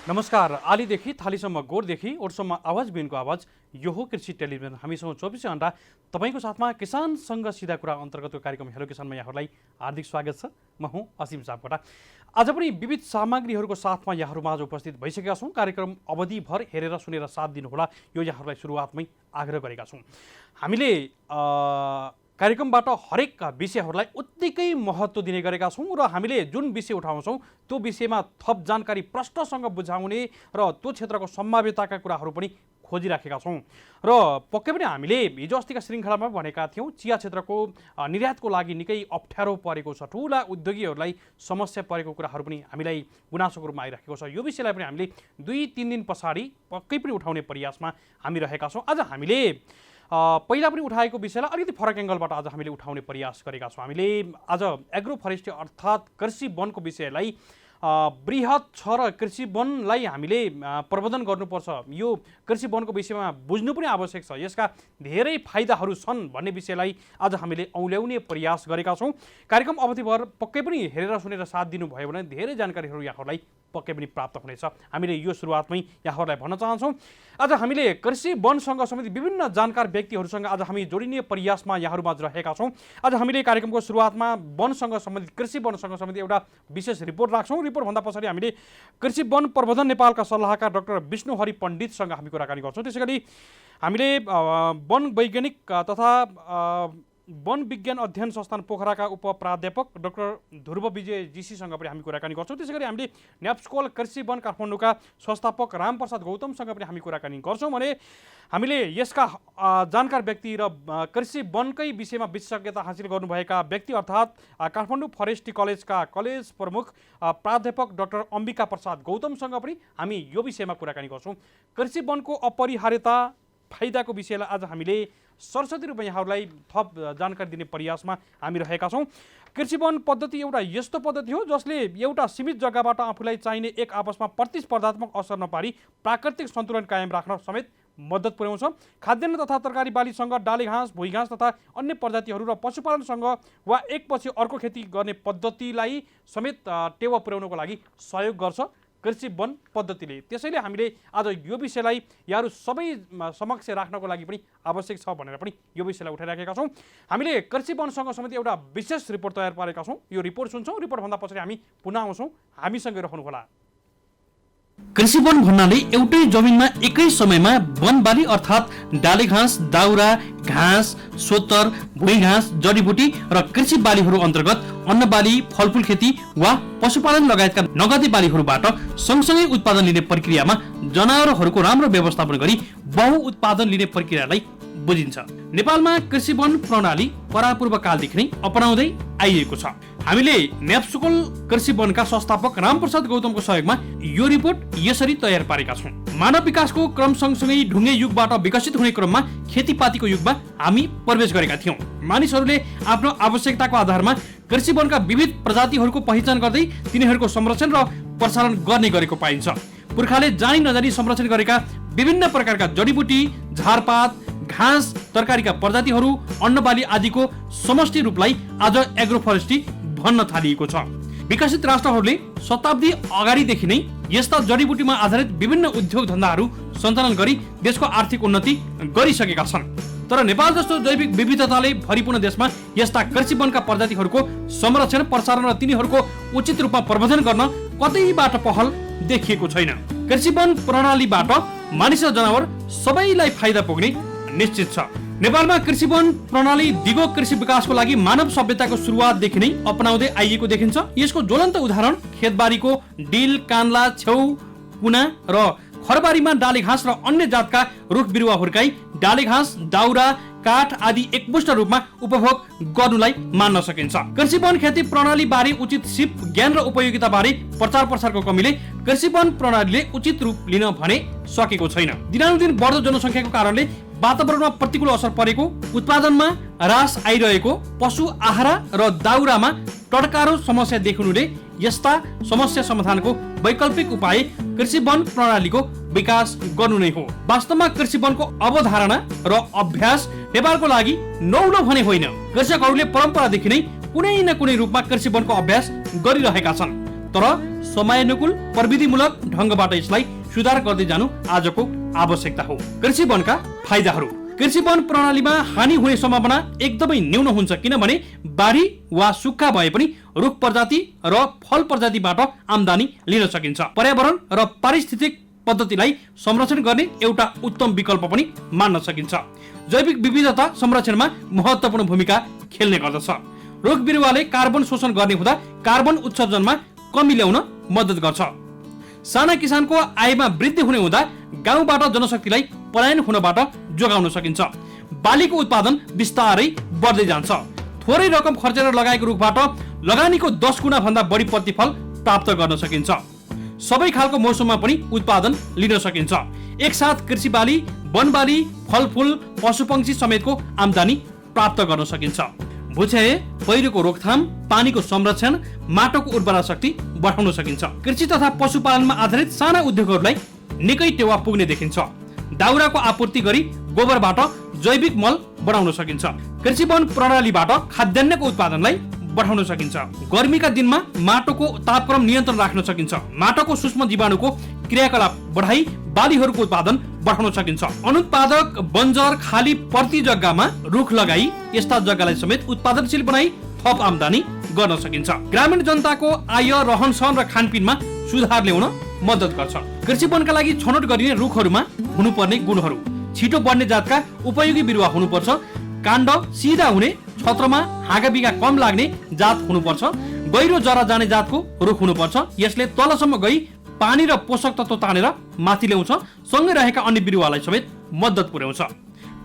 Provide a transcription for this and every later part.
नमस्कार। आलीदेखि थालीसम्म गोठदेखि ओठसम्म आवाज बिनको आवाज यो हो कृषि टेलिभिजन। हामीसँग 24 घण्टा तपाईँको साथमा किसानसँग सिधा कुरा अन्तर्गतको कार्यक्रम हेलो किसानमा यहाँहरूलाई हार्दिक स्वागत छ। म हुँ असीम सापकोटा। आज पनि विविध सामग्रीहरूको साथमा यहाँहरूमाझ उपस्थित भइसकेका छौँ। कार्यक्रम अवधिभर हेरेर सुनेर साथ दिनुहोला, यो यहाँहरूलाई सुरुवातमै आग्रह गरेका छौँ। हामीले कार्यक्रमबाट हरेक विषयहरूलाई उत्तिकै महत्त्व दिने गरेका छौँ र हामीले जुन विषय उठाउँछौँ त्यो विषयमा थप जानकारी प्रश्नसँग बुझाउने र त्यो क्षेत्रको सम्भाव्यताका कुराहरू पनि खोजिराखेका छौँ। र पक्कै पनि हामीले हिजो अस्तिका श्रृङ्खलामा भनेका थियौँ चिया क्षेत्रको निर्यातको लागि निकै अप्ठ्यारो परेको छ, ठुला उद्योगीहरूलाई समस्या परेको कुराहरू पनि हामीलाई गुनासोको रूपमा आइरहेको छ। यो विषयलाई पनि हामीले 2-3 दिन पछाडि पक्कै पनि उठाउने प्रयासमा हामी रहेका छौँ। आज हामीले पहिला पनि उठाएको विषयलाई अलिकति फरक एङ्गलबाट आज हामीले उठाउने प्रयास गरेका छौँ। हामीले आज एग्रो फरेस्ट्री अर्थात् कृषि वनको विषयलाई बृहत छ र कृषि वनलाई हामीले प्रबन्धन गर्नुपर्छ, यो कृषि वनको विषयमा बुझ्नु पनि आवश्यक छ, यसका धेरै फाइदाहरू छन् भन्ने विषयलाई आज हामीले औल्याउने प्रयास गरेका छौँ। कार्यक्रम अवधिभर पक्कै पनि हेरेर सुनेर साथ दिनुभयो भने धेरै जानकारीहरू यहाँहरूलाई पक्कै पनि प्राप्त हुनेछ। हामीले यो सुरुवातमै यहाँहरूलाई भन्न चाहन्छौँ, आज हामीले कृषि वनसँग सम्बन्धित विभिन्न जानकार व्यक्तिहरूसँग आज हामी जोडिने प्रयासमा यहाँहरूमाझ रहेका छौँ। आज हामीले कार्यक्रमको सुरुवातमा वनसँग सम्बन्धित कृषि वनसँग सम्बन्धित एउटा विशेष रिपोर्ट राख्छौँ। रिपोर्टभन्दा पछाडि हामीले कृषि वन प्रबन्धन नेपालका सल्लाहकार डाक्टर विष्णुहरि पण्डितसँग हामी कुराकानी गर्छौँ। त्यसैगरी हामीले वन वैज्ञानिक तथा वन विज्ञान अध्ययन संस्थान पोखराका उपप्राध्यापक डाक्टर ध्रुव विजय जीसीसँग पनि हामी कुराकानी गर्छौँ। त्यसैगरी हामीले न्याप्सकोल कृषि वन काठमाडौँका संस्थापक रामप्रसाद गौतमसँग पनि हामी कुराकानी गर्छौँ भने हामीले यसका जानकार व्यक्ति र कृषि वनकै विषयमा विशेषज्ञता हासिल गर्नुभएका व्यक्ति अर्थात् काठमाडौँ फरेस्ट्री कलेजका कलेज प्रमुख प्राध्यापक डाक्टर अम्बिका प्रसाद गौतमसँग पनि हामी यो विषयमा कुराकानी गर्छौँ। कृषि वनको अपरिहार्यता फाइदाको विषयलाई आज हामीले सरस्वती रूपमा यहाँहरूलाई थप जानकारी दिने प्रयासमा हामी रहेका छौँ। कृषि वन पद्धति एउटा यस्तो पद्धति हो जसले एउटा सीमित जग्गाबाट आफूलाई चाहिने एक आपसमा प्रतिस्पर्धात्मक असर नपारी प्राकृतिक सन्तुलन कायम राख्न समेत मद्दत पुर्याउँछ। खाद्यान्न तथा तरकारी बालीसँग डाले घाँस, भुइँ घाँस तथा अन्य प्रजातिहरू र पशुपालनसँग वा एकपछि अर्को खेती गर्ने पद्धतिलाई समेत टेवा पुर्याउनको लागि सहयोग गर्छ कृषि वन पद्धतिले। त्यसैले हामीले आज यो विषयलाई यहाँहरू सबै समक्ष राख्नको लागि पनि आवश्यक छ भनेर पनि यो विषयलाई उठाइराखेका छौँ। हामीले कृषि वनसँग सम्बन्धित एउटा विशेष रिपोर्ट तयार पारेका छौँ। यो रिपोर्ट सुन्छौँ, रिपोर्टभन्दा पछाडि हामी पुनः आउँछौँ। हामीसँगै रहनुहोला। कृषि वन भन्नाले एउटै जमिनमा एकै समयमा वनबाली अर्थात् डाले घाँस, दाउरा, घाँस, सोत्तर, भुइँ घाँस, जडीबुटी र कृषि बालीहरू अन्तर्गत अन्नबाली, फलफुल खेती वा पशुपालन लगायतका नगदी बालीहरूबाट सँगसँगै उत्पादन लिने प्रक्रियामा जनावरहरूको राम्रो व्यवस्थापन गरी बहु उत्पादन लिने प्रक्रियालाई बुझिन्छ। नेपालमा कृषि वन प्रणाली परापूर्व कालदेखि नै अपनाउँदै आइएको छ। हामीले न्याप्सकोल कृषि वनका संस्थापक रामप्रसाद गौतमको सहयोगमा यो रिपोर्ट यसरी तयार पारेका छौँ। मानव विकासको क्रम सँगसँगै ढुङ्गे युगबाट विकसित हुने क्रममा खेतीपातीको युगमा हामी प्रवेश गरेका थियौँ। मानिसहरूले आफ्नो आवश्यकताको आधारमा कृषि वनका विविध प्रजातिहरूको पहिचान गर्दै तिनीहरूको संरक्षण र प्रसारण गर्ने गरेको पाइन्छ। पुर्खाले जानी नजानी संरक्षण गरेका विभिन्न प्रकारका जडीबुटी, झारपात, घाँस, तरकारीका प्रजातिहरू, अन्नबाली आदिको समष्टि रूपलाई आज एग्रो फरेस्ट्री भन्न थालिएको छ। विकसित राष्ट्रहरूले शताब्दी अगाडिदेखि नै यस्ता जडीबुटीमा आधारित विभिन्न उद्योग धन्दाहरू सञ्चालन गरी देशको आर्थिक उन्नति गरिसकेका छन्। तर नेपाल जस्तो जैविक विविधताले भरिपूर्ण देशमा यस्ता कृषि वनका प्रजातिहरूको संरक्षण, प्रसारण र तिनीहरूको उचित रूपमा प्रबन्धन गर्न कतैबाट पहल देखिएको छैन। कृषि वन प्रणालीबाट मानिस र जनावर सबैलाई फाइदा पुग्ने निश्चित छ। नेपालमा कृषि वन प्रणाली दिगो कृषि विकासको लागि मानव सभ्यताको सुरुवातदेखि नै अपनाउँदै आइएको देखिन्छ। यसको ज्वलन्त उदाहरण खेतबारीको डिल, कान्ला, छेउ, कुना र खरबारीमा डाले घाँस र अन्य जातका रुख बिरुवा हुर्काई डाले घाँस, दाउरा, काठ आदि एकमुष्ट रूपमा उपभोग गर्नुलाई मान्न सकिन्छ। कृषि वन खेती प्रणाली बारे उचित सिप, ज्ञान र उपयोगिता बारे प्रचार प्रसारको कमीले कृषि वन प्रणालीले उचित रूप लिन भने सकेको छैन। दिनानुदिन बढ्दो जनसङ्ख्याको कारणले वातावरणमा प्रतिकूल असर परेको, उत्पादनमा ह्रास आइरहेको, पशु आहारा र दाउरामा टड्कारो समस्या देखिनुले यस्ता समस्या समाधानको वैकल्पिक उपाय कृषि वन प्रणालीको विकास गर्नु नै हो। वास्तवमा कृषि वनको अवधारणा र अभ्यास नेपालको लागि नौलो भने होइन। कृषकहरूले परम्परादेखि नै कुनै न कुनै रूपमा कृषि वनको अभ्यास गरिरहेका छन्। तर समयानुकूल प्रविधिमूलक ढङ्गबाट यसलाई सुधार गर्दै जानु आजको आवश्यकता हो। कृषि वनका फाइदाहरू। कृषि वन प्रणालीमा हानि हुने सम्भावना एकदमै न्यून हुन्छ, किनभने बाढी वा सुक्खा भए पनि रुख प्रजाति र फल प्रजातिबाट आम्दानी लिन सकिन्छ। पर्यावरण र पारिस्थितिक पद्धतिलाई संरक्षण गर्ने एउटा उत्तम विकल्प पनि मान्न सकिन्छ। जैविक विविधता संरक्षणमा महत्त्वपूर्ण भूमिका खेल्ने गर्दछ। रुख बिरुवाले कार्बन शोषण गर्ने हुँदा कार्बन उत्सर्जनमा कमी ल्याउन मद्दत गर्छ। साना किसानको आयमा वृद्धि हुने हुँदा गाउँबाट जनशक्तिलाई पलायन हुनबाट जोगाउन सकिन्छ। बालीको उत्पादन बिस्तारै बढ्दै जान्छ। थोरै रकम खर्चेर लगाएको रुखबाट लगानीको 10 गुणा भन्दा बढी प्रतिफल प्राप्त गर्न सकिन्छ। सबै खालको मौसममा पनि उत्पादन लिन सकिन्छ। एकसाथ कृषि बाली, वन बाली, फलफूल, पशुपक्षी समेतको आम्दानी प्राप्त गर्न सकिन्छ। भूक्षय, पहिरोको रोकथाम, पानीको संरक्षण, माटोको उर्वरा शक्ति बढाउन सकिन्छ। कृषि तथा पशुपालनमा आधारित साना उद्योगहरूलाई निकै टेवा पुग्ने देखिन्छ। दाउराको आपूर्ति गरी गोबरबाट जैविक मल बढाउन सकिन्छ। कृषि वन प्रणालीबाट खाद्यान्नको उत्पादनलाई बढाउन सकिन्छ। गर्मीका दिनमा माटोको तापक्रम नियन्त्रण राख्न सकिन्छ। माटोको सूक्ष्म जीवाणुको क्रियाकलाप बढाई बालीहरूको उत्पादन बढाउन सकिन्छ। अनुत्पादक बन्जर खाली पर्ती जग्गामा रुख लगाई यस्ता जग्गालाई समेत उत्पादनशील बनाई थप आम्दानी गर्न सकिन्छ। ग्रामीण जनताको आय, रहन सहन र खानपिनमा सुधार ल्याउन मद्दत गर्छ। कृषि वनका लागि छनौट गरिने रुखहरूमा हुनुपर्ने गुणहरू। छिटो बढ्ने जातका उपयोगी बिरुवा हुनुपर्छ। काण्ड सिधा हुने, छत्रमा हाँगाबिगा कम लाग्ने जात हुनुपर्छ। गहिरो जरा जाने जातको रुख हुनुपर्छ। यसले तलसम्म गई पानी र पोषक तत्त्व तानेर माथि ल्याउँछ। सँगै रहेका अन्य बिरुवालाई समेत मद्दत पुर्याउँछ।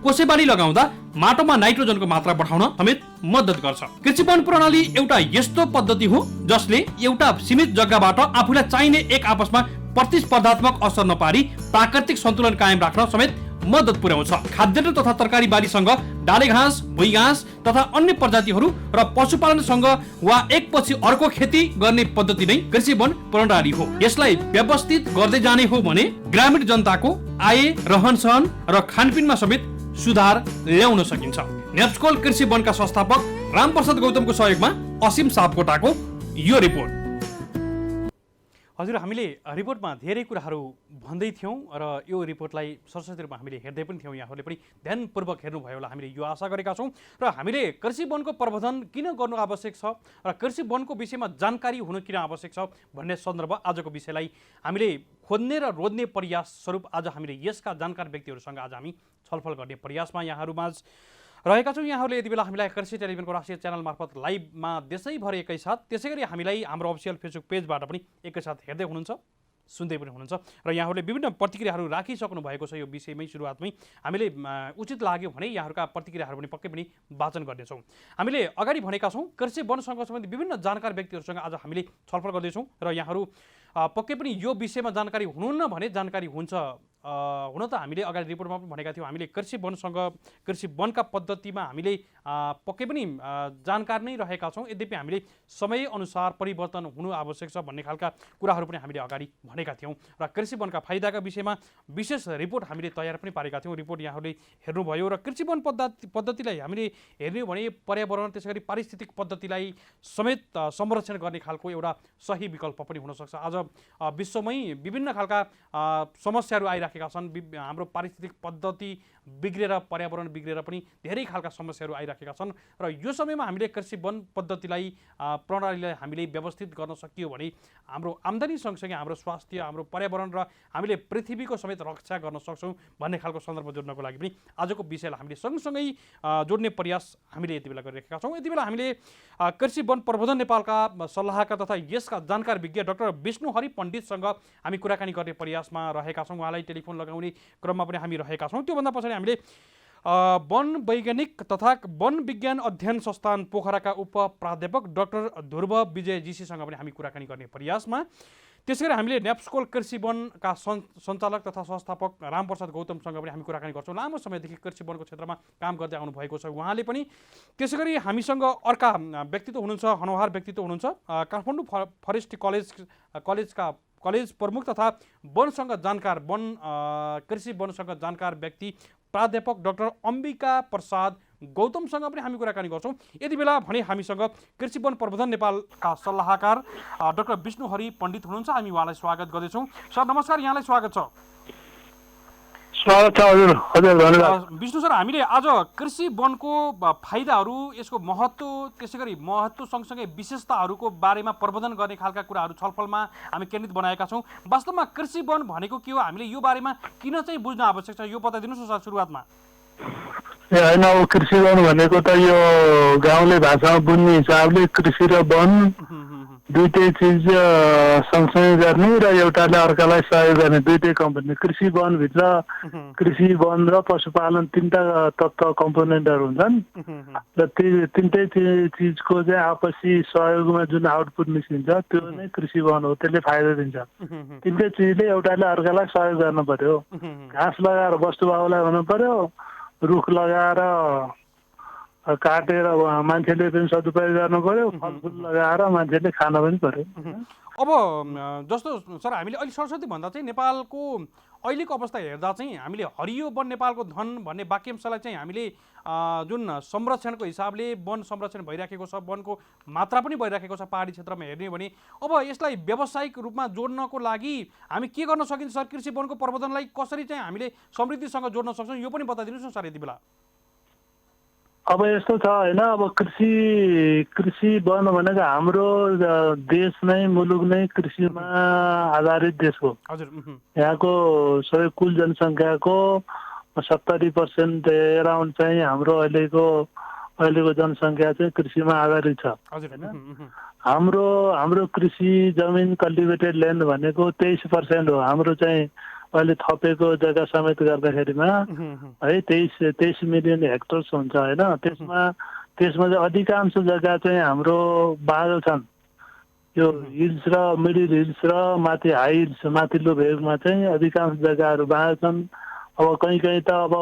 कोसेबाली लगाउँदा माटोमा नाइट्रोजनको मात्रा बढाउन समेत मद्दत गर्छ। कृषि वन प्रणाली एउटा यस्तो पद्धति हो जसले एउटा सीमित जग्गाबाट आफूलाई चाहिने एक आपसमा प्रतिस्पर्धात्मक असर नपारी प्राकृतिक सन्तुलन कायम राख्न समेत मद्दत पुर्याउँछ। खाद्यान्न तथा तरकारी बालीसँग डाले घाँस, भुइँ घाँस तथा अन्य प्रजातिहरू र पशुपालनसँग वा एकपछि अर्को खेती गर्ने पद्धति नै कृषि वन प्रणाली हो। यसलाई व्यवस्थित गर्दै जाने हो भने ग्रामीण जनताको आय, रहन सहन र खानपिनमा समेत सुधार ल्याउन सकिन्छ। नेप्सकोल कृषि वनका संस्थापक रामप्रसाद गौतमको सहयोगमा असीम सापकोटाको यो रिपोर्ट। हजुर, हामीले रिपोर्टमा धेरै कुराहरू भन्दै थियौँ र यो रिपोर्टलाई सरस्वती रूपमा हामीले हेर्दै पनि थियौँ। यहाँहरूले पनि ध्यानपूर्वक हेर्नुभयो होला, हामीले यो आशा गरेका छौँ। र हामीले कृषि वनको प्रबन्धन किन गर्नु आवश्यक छ र कृषि वनको विषयमा जानकारी हुनु किन आवश्यक छ भन्ने सन्दर्भ आजको विषयलाई हामीले खोज्ने र रोज्ने प्रयास स्वरूप आज हामीले यसका जानकार व्यक्तिहरूसँग आज हामी छलफल गर्ने प्रयासमा यहाँहरूमाझ रहेका छौँ। यहाँहरूले यति बेला हामीलाई कृषि टेलिभिजनको राष्ट्रिय च्यानल मार्फत लाइभमा देशैभर एकैसाथ, त्यसै गरी हामीलाई हाम्रो अफिसियल फेसबुक पेजबाट पनि एकैसाथ हेर्दै हुनुहुन्छ, सुन्दै पनि हुनुहुन्छ र यहाँहरूले विभिन्न प्रतिक्रियाहरू राखिसक्नु भएको छ। यो विषयमै सुरुवातमै हामीले उचित लाग्यो भने यहाँहरूका प्रतिक्रियाहरू पनि पक्कै पनि वाचन गर्नेछौँ। हामीले अगाडि भनेका छौँ कृषि वनसँग सम्बन्धित विभिन्न जानकार व्यक्तिहरूसँग आज हामीले छलफल गर्दैछौँ र यहाँहरू पक्कै पनि यो विषयमा जानकारी हुनुहुन्न भने जानकारी हुन्छ। हुन त हामीले अगाडि रिपोर्टमा पनि भनेका थियौँ, हामीले कृषि वनका पद्धतिमा हामीले पक्कै पनि जानकार नै रहेका छौँ। यद्यपि हामीले समयअनुसार परिवर्तन हुनु आवश्यक छ भन्ने खालका कुराहरू पनि हामीले अगाडि भनेका थियौँ र कृषि वनका फाइदाका विषयमा विशेष रिपोर्ट हामीले तयार पनि पारेका थियौँ। रिपोर्ट यहाँहरूले हेर्नुभयो र कृषि वन पद्धतिलाई हामीले हेर्ने हो भने पर्यावरण त्यसै गरी पारिस्थितिक पद्धतिलाई समेत संरक्षण गर्ने खालको एउटा सही विकल्प पनि हुनसक्छ। आज विश्वमै विभिन्न खालका समस्याहरू आइराखेका छन्। हाम्रो पारिस्थितिक पद्धति बिग्रेर, पर्यावरण बिग्रेर पनि धेरै खालका समस्याहरू आइराखेका छन् र यो समयमा हामीले कृषि वन पद्धतिलाई प्रणालीलाई हामीले व्यवस्थित गर्न सकियो भने हाम्रो आम्दानी सँगसँगै हाम्रो स्वास्थ्य, हाम्रो पर्यावरण र हामीले पृथ्वीको समेत रक्षा गर्न सक्छौँ भन्ने खालको सन्दर्भ जोड्नको लागि पनि आजको विषयलाई हामीले सँगसँगै जोड्ने प्रयास हामीले यति बेला गरिरहेका छौँ। यति बेला हामीले कृषि वन प्रबन्धन नेपालका सल्लाहकार तथा यसका जानकार विज्ञ डाक्टर विष्णुहरि पण्डितसँग हामी कुराकानी गर्ने प्रयासमा रहेका छौँ। उहाँलाई टेलिफोन लगाउने क्रममा पनि हामी रहेका छौँ। त्योभन्दा पछाडि हामीले वन वैज्ञानिक तथा वन विज्ञान अध्ययन संस्थान पोखराका उप प्राध्यापक डाक्टर ध्रुव विजय जीसीसँग पनि हामी कुराकानी गर्ने प्रयासमा, त्यसै गरी हामीले नेप्सकोल कृषि वनका सञ्चालक तथा संस्थापक रामप्रसाद गौतमसँग पनि हामी कुराकानी गर्छौँ। लामो समयदेखि कृषि वनको क्षेत्रमा काम गर्दै आउनुभएको छ उहाँले पनि। त्यसै गरी हामीसँग अर्का व्यक्तित्व हुनुहुन्छ, हनौहार व्यक्तित्व हुनुहुन्छ, काठमाडौँ फरेस्ट कलेज प्रमुख तथा वनसँग जानकार कृषि वनसँग जानकार व्यक्ति प्राध्यापक डाक्टर अम्बिका प्रसाद गौतमसँग पनि हामी कुराकानी गर्छौँ। यति बेला भने हामीसँग कृषि वन प्रबन्धन नेपालका सल्लाहकार डाक्टर विष्णुहरि पण्डित हुनुहुन्छ। हामी उहाँलाई स्वागत गर्दैछौँ। सर नमस्कार, यहाँलाई स्वागत छ। स्वागत छ हजुर। हजुर धन्यवाद। विष्णु सर, हामीले आज कृषि वनको फाइदाहरू, यसको महत्त्व, त्यसै गरी महत्त्व सँगसँगै विशेषताहरूको बारेमा प्रबन्धन गर्ने खालका कुराहरू छलफलमा हामी केन्द्रित बनाएका छौँ। वास्तवमा कृषि वन भनेको के हो, हामीले यो बारेमा किन चाहिँ बुझ्न आवश्यक छ, यो बताइदिनुहोस् न सर सुरुवातमा। ए होइन, अब कृषि वन भनेको त यो गाउँले भाषामा बुझ्ने हिसाबले कृषि र वन दुईटै चिज सँगसँगै गर्ने र एउटाले अर्कालाई सहयोग गर्ने दुईटै कम्पोनेन्ट। कृषि वनभित्र कृषि वन र पशुपालन तिनवटा तत्त्व कम्पोनेन्टहरू हुन्छन् र ती तिनटै चिजको चाहिँ आपसी सहयोगमा जुन आउटपुट निस्किन्छ त्यो नै कृषि वन हो। त्यसले फाइदा दिन्छ। तिनटै चिजले एउटाले अर्कालाई सहयोग गर्न पर्यो। घाँस लगाएर वस्तुभाउलाई हुनु पर्यो, रुख लगाएर काटेर मान्छेले पनि सदुपयोग गर्नु पर्यो, फलफुल लगाएर मान्छेले खान पनि पर्यो। अब जस्तो सर, हामीले अहिले सरस्वती भन्दा चाहिँ नेपालको अहिलेको अवस्था हेर्दा चाहिँ हामीले हरियो वन नेपालको धन भन्ने वाक्यांशलाई चाहिँ हामीले जुन संरक्षणको हिसाबले वन संरक्षण भइराखेको छ, वनको मात्रा पनि भइराखेको छ पहाडी क्षेत्रमा हेर्ने भने, अब यसलाई व्यावसायिक रूपमा जोड्नको लागि हामी के गर्न सकिन्छ सर? कृषि वनको प्रबन्धनलाई कसरी चाहिँ हामीले समृद्धिसँग जोड्न सक्छौँ, यो पनि बताइदिनुहोस् न सर यति बेला। अब यस्तो छ होइन, अब कृषि वन भनेको हाम्रो देश नै, मुलुक नै कृषिमा आधारित देश हो। हजुर। यहाँको सबै कुल जनसङ्ख्याको 70% एराउन्ड चाहिँ हाम्रो अहिलेको जनसङ्ख्या चाहिँ कृषिमा आधारित छ। हाम्रो कृषि जमिन कल्टिभेटेड ल्यान्ड भनेको 23% हो। हाम्रो चाहिँ अहिले थपेको जग्गा समेत गर्दाखेरिमा है 23 मिलियन हेक्टर्स हुन्छ होइन। त्यसमा चाहिँ अधिकांश जग्गा चाहिँ हाम्रो बाँझो छन्। यो हिल्स र मिडिल हिल्स र माथि हाई हिल्स, माथिल्लो भेगमा चाहिँ अधिकांश जग्गाहरू बाँझो छन्। अब कहीँ त अब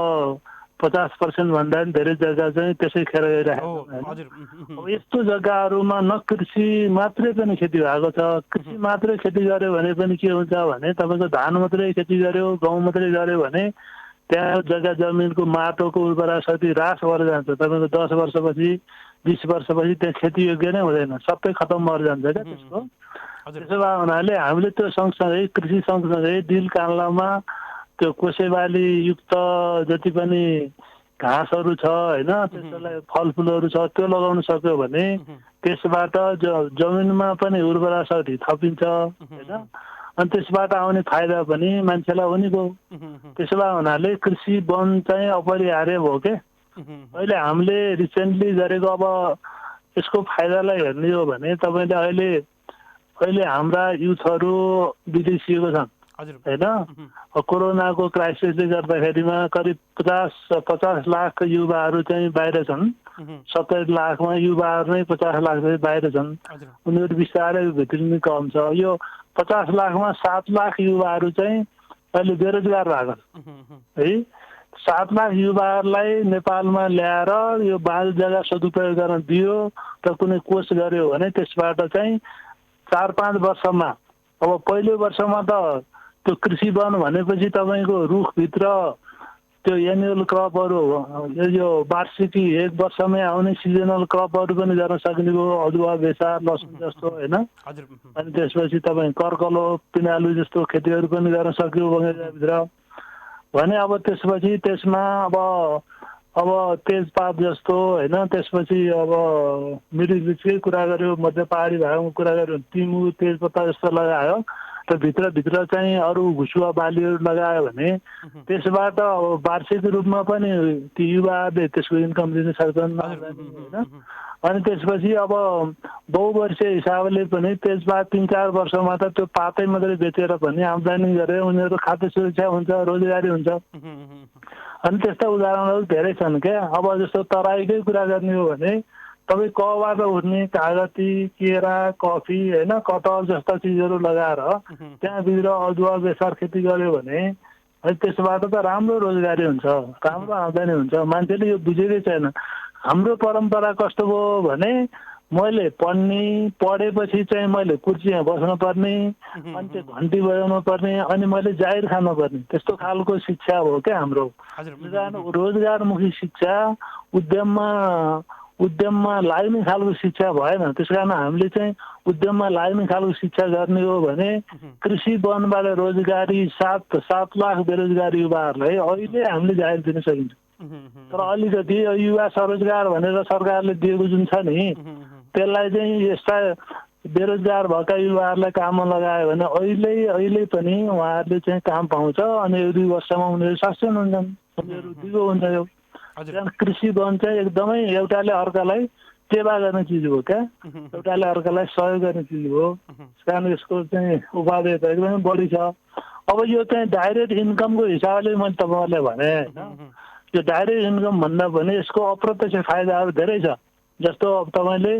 50% भन्दा पनि धेरै जग्गा चाहिँ त्यसै खेर गइरहेको छ। अब यस्तो जग्गाहरूमा न कृषि मात्रै पनि खेती भएको छ। कृषि मात्रै खेती गर्यो भने पनि के हुन्छ भने तपाईँको धान मात्रै खेती गर्यो, गहुँ मात्रै गर्यो भने त्यहाँ जग्गा जमिनको माटोको उर्वरा शक्ति ह्रास भएर जान्छ। तपाईँको 10 वर्षपछि 20 वर्षपछि त्यहाँ खेती योग्य नै हुँदैन, सबै खतम भएर जान्छ क्या त्यसको। त्यसो भए हुनाले हामीले त्यो सँगसँगै कृषि सँगसँगै डिल कान्लामा त्यो कोसेबाली युक्त जति पनि घाँसहरू छ होइन, त्यसलाई फलफुलहरू छ, त्यो लगाउन सक्यो भने त्यसबाट जमिनमा पनि उर्वरा शक्ति थपिन्छ होइन। अनि त्यसबाट आउने फाइदा पनि मान्छेलाई हुने भयो। त्यसो भए हुनाले कृषि वन चाहिँ अपरिहार्य भयो के। अहिले हामीले रिसेन्टली गरेको अब यसको फाइदालाई हेर्ने हो भने तपाईँले अहिले हाम्रा युथहरू विदेशिएको छन् होइन। कोरोनाको क्राइसिसले गर्दाखेरिमा करिब 50 लाख युवाहरू चाहिँ बाहिर छन्। 70 लाखमा युवाहरू नै 50 लाख चाहिँ बाहिर छन्। उनीहरू बिस्तारै भित्रिनु कम छ। यो 50 लाखमा 7 लाख युवाहरू चाहिँ अहिले बेरोजगार भएको छ है। 7 लाख युवाहरूलाई नेपालमा ल्याएर यो बाँझो जग्गा सदुपयोग गर्न दियो र कुनै कोर्स गर्यो भने त्यसबाट चाहिँ 4-5 वर्षमा, अब पहिलो वर्षमा त त्यो कृषि वन भनेपछि तपाईँको रुखभित्र त्यो एनुअल क्रपहरू, यो वार्षिकी 1 वर्षमै आउने सिजनल क्रपहरू पनि गर्न सकिने भयो, अदुवा, बेसार, लसुन जस्तो होइन। अनि त्यसपछि तपाईँ कर्कलो, पिनालु जस्तो खेतीहरू पनि गर्न सक्यो बगैँचाभित्र भने। अब त्यसपछि त्यसमा अब तेजपात जस्तो होइन, त्यसपछि अब मिरिचकै कुरा गऱ्यो, मध्य पहाडी भागमा कुरा गऱ्यो, तिमु, तेजपत्ता जस्तो लगायो र भित्र चाहिँ अरू घुसुवा बालीहरू लगायो भने त्यसबाट वार्षिक रूपमा पनि ती युवाहरूले त्यसको इन्कम दिन सक्छन् होइन। अनि त्यसपछि अब बहुवर्षीय हिसाबले पनि त्यसबाट 3-4 वर्षमा त त्यो पातै मात्रै बेचेर पनि आम्दानी गरे उनीहरू खाद्य सुरक्षा हुन्छ, रोजगारी हुन्छ। अनि त्यस्ता उदाहरणहरू धेरै छन् क्या। अब जस्तो तराईकै कुरा गर्ने हो भने तपाईँ कबाट उठ्ने कागती, केरा, कफी होइन, कटहर जस्ता चिजहरू लगाएर त्यहाँभित्र अदुवा, बेसार खेती गर्यो भने त्यसबाट त राम्रो रोजगारी हुन्छ, राम्रो आम्दानी हुन्छ। मान्छेले यो बुझेकै छैन। हाम्रो परम्परा कस्तो भयो भने मैले पढेपछि चाहिँ मैले कुर्सीमा बस्न पर्ने, अनि त्यो घन्टी बजाउनु पर्ने, अनि मैले जाहिर खान पर्ने, त्यस्तो खालको शिक्षा हो क्या हाम्रो। रोजगारमुखी शिक्षा, उद्यममा लाग्ने खालको शिक्षा भएन। त्यस कारण हामीले चाहिँ उद्यममा लाग्ने खालको शिक्षा गर्ने हो भने कृषि वनबाट रोजगारी 7 लाख बेरोजगार युवाहरूलाई अहिले हामीले जाहेर दिन सकिन्छ। तर अलिकति युवा स्वरोजगार भनेर सरकारले दिएको जुन छ नि, त्यसलाई चाहिँ यस्ता बेरोजगार भएका युवाहरूलाई काममा लगायो भने अहिले पनि उहाँहरूले चाहिँ काम पाउँछ अनि 1-2 वर्षमा उनीहरू सस्टेन हुन्छन्, उनीहरू दिगो हुन्छ। यो कृषि वन चाहिँ एकदमै एउटाले अर्कालाई सेवा गर्ने चिज हो क्या, एउटाले अर्कालाई सहयोग गर्ने चिज हो। कारण यसको चाहिँ उपादेयता एकदमै बढी छ। अब यो चाहिँ डाइरेक्ट इन्कमको हिसाबले मैले तपाईँहरूलाई भने होइन, यो डाइरेक्ट इन्कम भन्दा पनि यसको अप्रत्यक्ष फाइदाहरू धेरै छ। जस्तो अब तपाईँले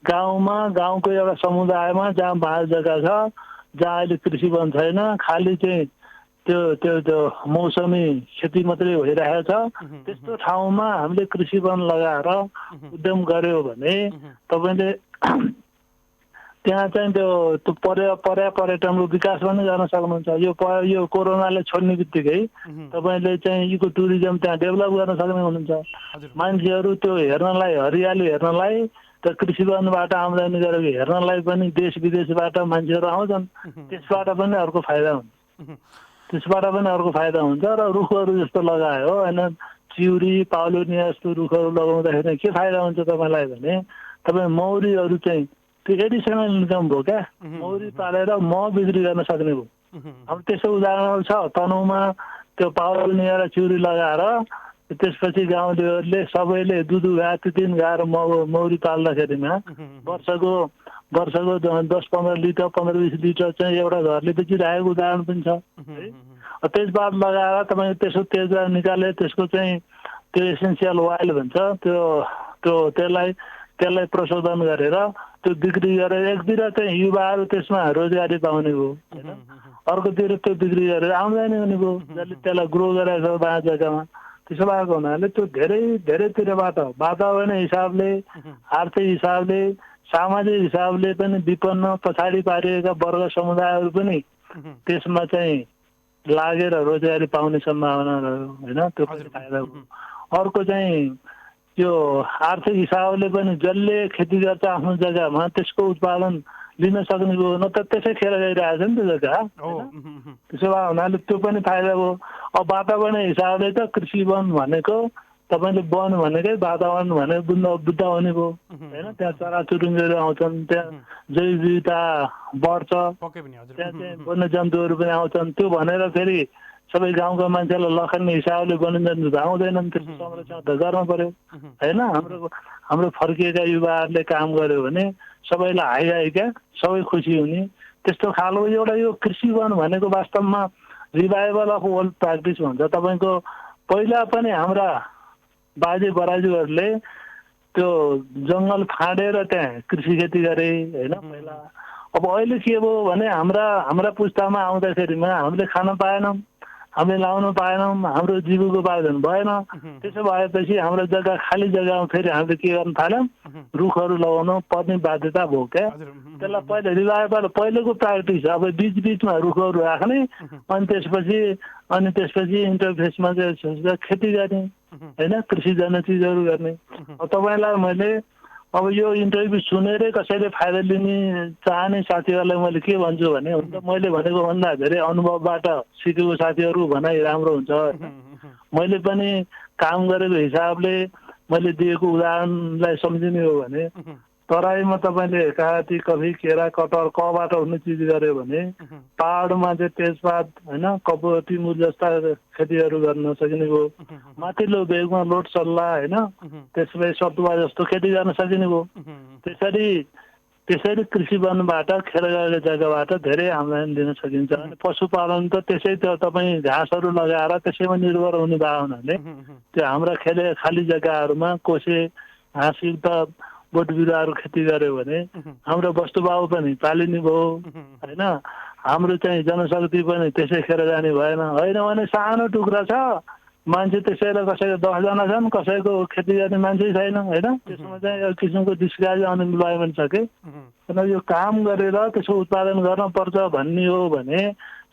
गाउँको एउटा समुदायमा जहाँ बाँझ जग्गा छ, जहाँ अहिले कृषि वन छैन, खालि चाहिँ त्यो मौसमी खेती मात्रै भइरहेको छ, त्यस्तो ठाउँमा हामीले कृषि वन लगाएर उद्यम गर्यो भने तपाईँले त्यहाँ चाहिँ त्यो पर्यटनको विकास पनि गर्न सक्नुहुन्छ। यो कोरोनाले छोड्ने बित्तिकै तपाईँले चाहिँ इको टुरिज्म त्यहाँ डेभलप गर्न सक्ने हुनुहुन्छ। मान्छेहरू त्यो हेर्नलाई, हरियाली हेर्नलाई, त्यो कृषि वनबाट आम्दानी गरेको हेर्नलाई पनि देश विदेशबाट मान्छेहरू आउँछन्। त्यसबाट पनि अर्को फाइदा हुन्छ। र रुखहरू जस्तो लगायो होइन, चिउरी पाउलोनिया जस्तो रुखहरू लगाउँदाखेरि के फाइदा हुन्छ तपाईँलाई भने तपाईँ मौरीहरू चाहिँ त्यो एडिसनल इन्कम भयो क्या, मौरी पालेर बिक्री गर्न सक्ने भयो। अब त्यसो उदाहरणहरू छ। तनहुँमा त्यो पाउलोनिया र चिउरी लगाएर त्यसपछि गाउँलेहरूले सबैले 2 घा 3 घा मौरी पाल्दाखेरिमा वर्षको 10-15 लिटर 15-20 लिटर चाहिँ एउटा घरले बेचिरहेको उदाहरण पनि छ है। तेजपात लगाएर तपाईँ तेजपात निकाले, त्यसको चाहिँ त्यो एसेन्सियल ओइल भन्छ, त्यसलाई प्रशोधन गरेर त्यो बिक्री गरेर एकतिर चाहिँ युवाहरू त्यसमा रोजगारी पाउने भयो होइन, अर्कोतिर त्यो बिक्री गरेर आम्दानी हुने भयो, जसले त्यसलाई ग्रो गरेर बाँझ जग्गामा। त्यसो भएको हुनाले त्यो धेरैतिरबाट वातावरण हिसाबले, आर्थिक हिसाबले, सामाजिक हिसाबले पनि विपन्न पछाडि पारिएका वर्ग समुदायहरू पनि त्यसमा चाहिँ लागेर रोजगारी पाउने सम्भावना रह्यो होइन, त्यो पनि फाइदा हो। अर्को चाहिँ त्यो आर्थिक हिसाबले पनि जसले खेती गर्छ आफ्नो जग्गामा त्यसको उत्पादन लिन सक्ने भयो, न त त्यसै खेर गइरहेको छ नि त्यो जग्गा। त्यसो भए हुनाले त्यो पनि फाइदा हो। अब वातावरण हिसाबले त कृषि वन भनेको तपाईँले वन भनेकै वातावरण भनेको बुद्ध हुने भयो होइन, त्यहाँ चराचुरुङ्गीहरू आउँछन्, त्यहाँ जैव विविधता बढ्छ, त्यहाँ चाहिँ वन्यजन्तुहरू पनि आउँछन्। त्यो भनेर फेरि सबै गाउँका मान्छेलाई लखन्ने हिसाबले वन्यजन्तु आउँदैनन्, त्यस्तो संरक्षण त गर्नु पर्यो होइन। हाम्रो फर्किएका युवाहरूले काम गर्यो भने सबैलाई हाई क्या, सबै खुसी हुने, त्यस्तो खालको एउटा यो कृषि वन भनेको वास्तवमा रिभाइभल अफ ओल्ड प्र्याक्टिस भन्छ। तपाईँको पहिला पनि हाम्रा बाजे बराजुहरूले त्यो जङ्गल फाँडेर त्यहाँ कृषि खेती गरे होइन पहिला। अब अहिले के भयो भने हाम्रा पुस्तामा आउँदाखेरिमा हामीले खान पाएनौँ, हामीले लाउन पाएनौँ, हाम्रो जीविकोपार्जन भएन। त्यसो भएपछि हाम्रो जग्गा खाली जग्गामा फेरि हामीले के गर्न थाल्यौँ, रुखहरू लगाउनु पर्ने बाध्यता भयो क्या। त्यसलाई पहिले रिभाइभल पहिलेको प्र्याक्टिस, अब बिचमा रुखहरू राख्ने, अनि त्यसपछि इन्टरफेसमा चाहिँ खेती गर्ने होइन, कृषिजन्य चिजहरू गर्ने। तपाईँलाई मैले अब यो इन्टरभ्यू सुनेरै कसैले फाइदा लिने चाहने साथीहरूलाई मैले के भन्छु भने, हुन्छ मैले भनेको भन्दा धेरै अनुभवबाट सिकेको साथीहरू भनाइ राम्रो हुन्छ। मैले पनि काम गरेको हिसाबले मैले दिएको उदाहरणलाई सम्झिने हो भने तराईमा तपाईँले काँती, कफी, केरा, कटहर कबाट हुने चिज गर्यो भने पहाडमा चाहिँ तेजपात होइन, कपो, तिमुर जस्ता खेतीहरू गर्न सकिने भयो। माथिल्लो भेगमा लोट सल्ला होइन, त्यसपछि सतुवा जस्तो खेती गर्न सकिने भयो। त्यसरी कृषि वनबाट खेर गएको जग्गाबाट धेरै आम्दानी लिन सकिन्छ। अनि पशुपालन त त्यसै त तपाईँ घाँसहरू लगाएर त्यसैमा निर्भर हुने भयो हुनाले त्यो हाम्रा खाली जग्गाहरूमा कोसे घाँसयुक्त बोट बिरुवाहरू खेती गर्यो भने हाम्रो वस्तुभाव पनि पालिने भयो होइन, हाम्रो चाहिँ जनशक्ति पनि त्यसै खेर जाने भएन। होइन भने सानो टुक्रा छ मान्छे त्यसैले कसैको 10 जना छन्, कसैको खेती गर्ने मान्छे छैन होइन। त्यसमा चाहिँ एक किसिमको डिस्गाइज अनइम्प्लोइमेन्ट छ कि किनकि यो काम गरेर त्यसको उत्पादन गर्न पर्छ भन्ने हो भने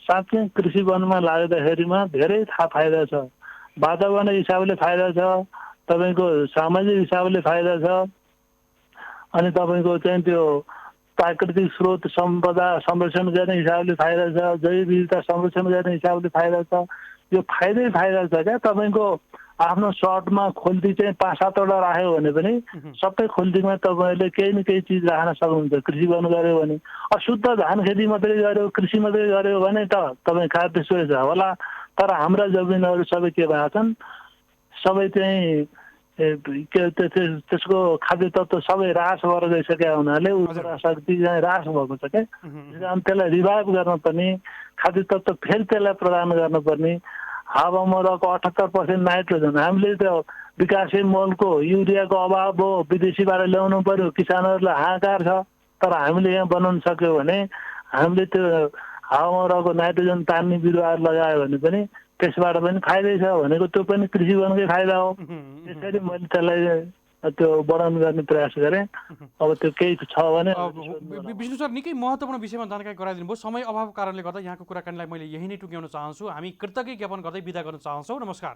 साँच्चै कृषि वनमा लाग्दाखेरिमा धेरै फाइदा छ। वातावरण हिसाबले फाइदा छ, तपाईँको सामाजिक हिसाबले फाइदा छ, अनि तपाईँको चाहिँ त्यो प्राकृतिक स्रोत सम्पदा संरक्षण गर्ने हिसाबले फाइदा छ, जैव विविधता संरक्षण गर्ने हिसाबले फाइदा छ। यो फाइदै फाइदा छ क्या। तपाईँको आफ्नो सर्टमा खोल्टी चाहिँ 5-7वटा राख्यो भने पनि सबै खोल्टीमा तपाईँले केही न केही चिज राख्न सक्नुहुन्छ कृषि वन गऱ्यो भने। अशुद्ध धान खेती मात्रै गर्यो, कृषि मात्रै गर्यो भने त तपाईँ खाद्य सुरक्षा छ होला, तर हाम्रा जमिनहरू सबै के भएका छन्, सबै चाहिँ त्यसको खाद्य तत्त्व सबै ह्रास भएर गइसकेका हुनाले उर्वरा शक्ति चाहिँ ह्रास भएको छ क्या। अनि त्यसलाई रिभाइभ गर्नुपर्ने, खाद्य तत्त्व फेरि त्यसलाई प्रदान गर्नुपर्ने। हावामा रहेको 78% नाइट्रोजन हामीले त्यो विकासशील मलको युरियाको अभाव हो, विदेशीबाट ल्याउनु पर्यो, किसानहरूलाई हाहाकार छ। तर हामीले यहाँ बनाउन सक्यो भने हामीले त्यो हावामा रहेको नाइट्रोजन तान्ने बिरुवाहरू लगायो भने पनि त्यसबाट पनि फाइदै छ भनेको त्यो पनि कृषि वनकै फाइदा हो। त्यसरी मैले त्यसलाई त्यो वर्णन गर्ने प्रयास गरेँ। अब त्यो केही छ भने विष्णु सर निकै महत्त्वपूर्ण विषयमा जानकारी गराइदिनु भयो। समय अभावको कारणले गर्दा यहाँको कुराकानीलाई मैले यही नै टुक्याउन चाहन्छु। हामी कृतज्ञ ज्ञापन गर्दै बिदा गर्न चाहन्छौँ। नमस्कार।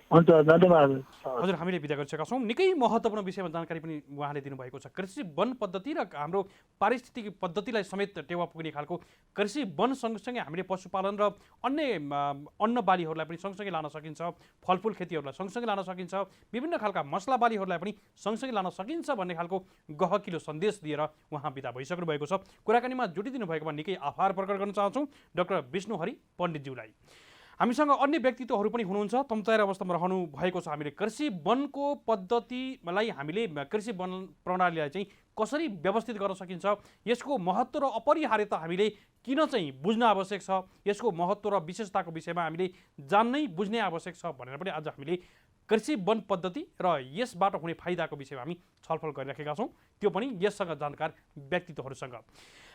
हुन्छ, धन्यवाद। हजुर, हामीले बिदा गरिसकेका छौँ। निकै महत्त्वपूर्ण विषयमा जानकारी पनि उहाँले दिनुभएको छ। कृषि वन पद्धति र हाम्रो पारिस्थितिक पद्धतिलाई समेत टेवा पुग्ने खालको कृषि वन सँगसँगै हामीले पशुपालन र अन्य अन्न बालीहरूलाई पनि सँगसँगै लान सकिन्छ, फलफुल खेतीहरूलाई सँगसँगै लान सकिन्छ, विभिन्न खालका मसला बालीहरूलाई पनि सँगसँगै लान सकिन्छ भन्ने खालको गहकिलो सन्देश दिएर उहाँ बिदा भइसक्नु भएको छ। कुराकानीमा जुटिदिनु भएकोमा निकै आभार प्रकट गर्न चाहन्छौँ डाक्टर विष्णुहरि पण्डितज्यूलाई। हामीसँग अन्य व्यक्तित्वहरू पनि हुनुहुन्छ, तम्ताएर अवस्थामा रहनु भएको छ। हामीले कृषि वनको पद्धतिलाई, हामीले कृषि वन प्रणालीलाई चाहिँ कसरी व्यवस्थित गर्न सकिन्छ, यसको महत्त्व र अपरिहार्यता हामीले किन चाहिँ बुझ्न आवश्यक छ, यसको महत्त्व र विशेषताको विषयमा हामीले जान्नै बुझ्नै आवश्यक छ भनेर पनि आज हामीले कृषि वन पद्धति र यसबाट हुने फाइदाको विषयमा हामी छलफल गरिराखेका छौँ, त्यो पनि यससँग जानकार व्यक्तित्वहरूसँग।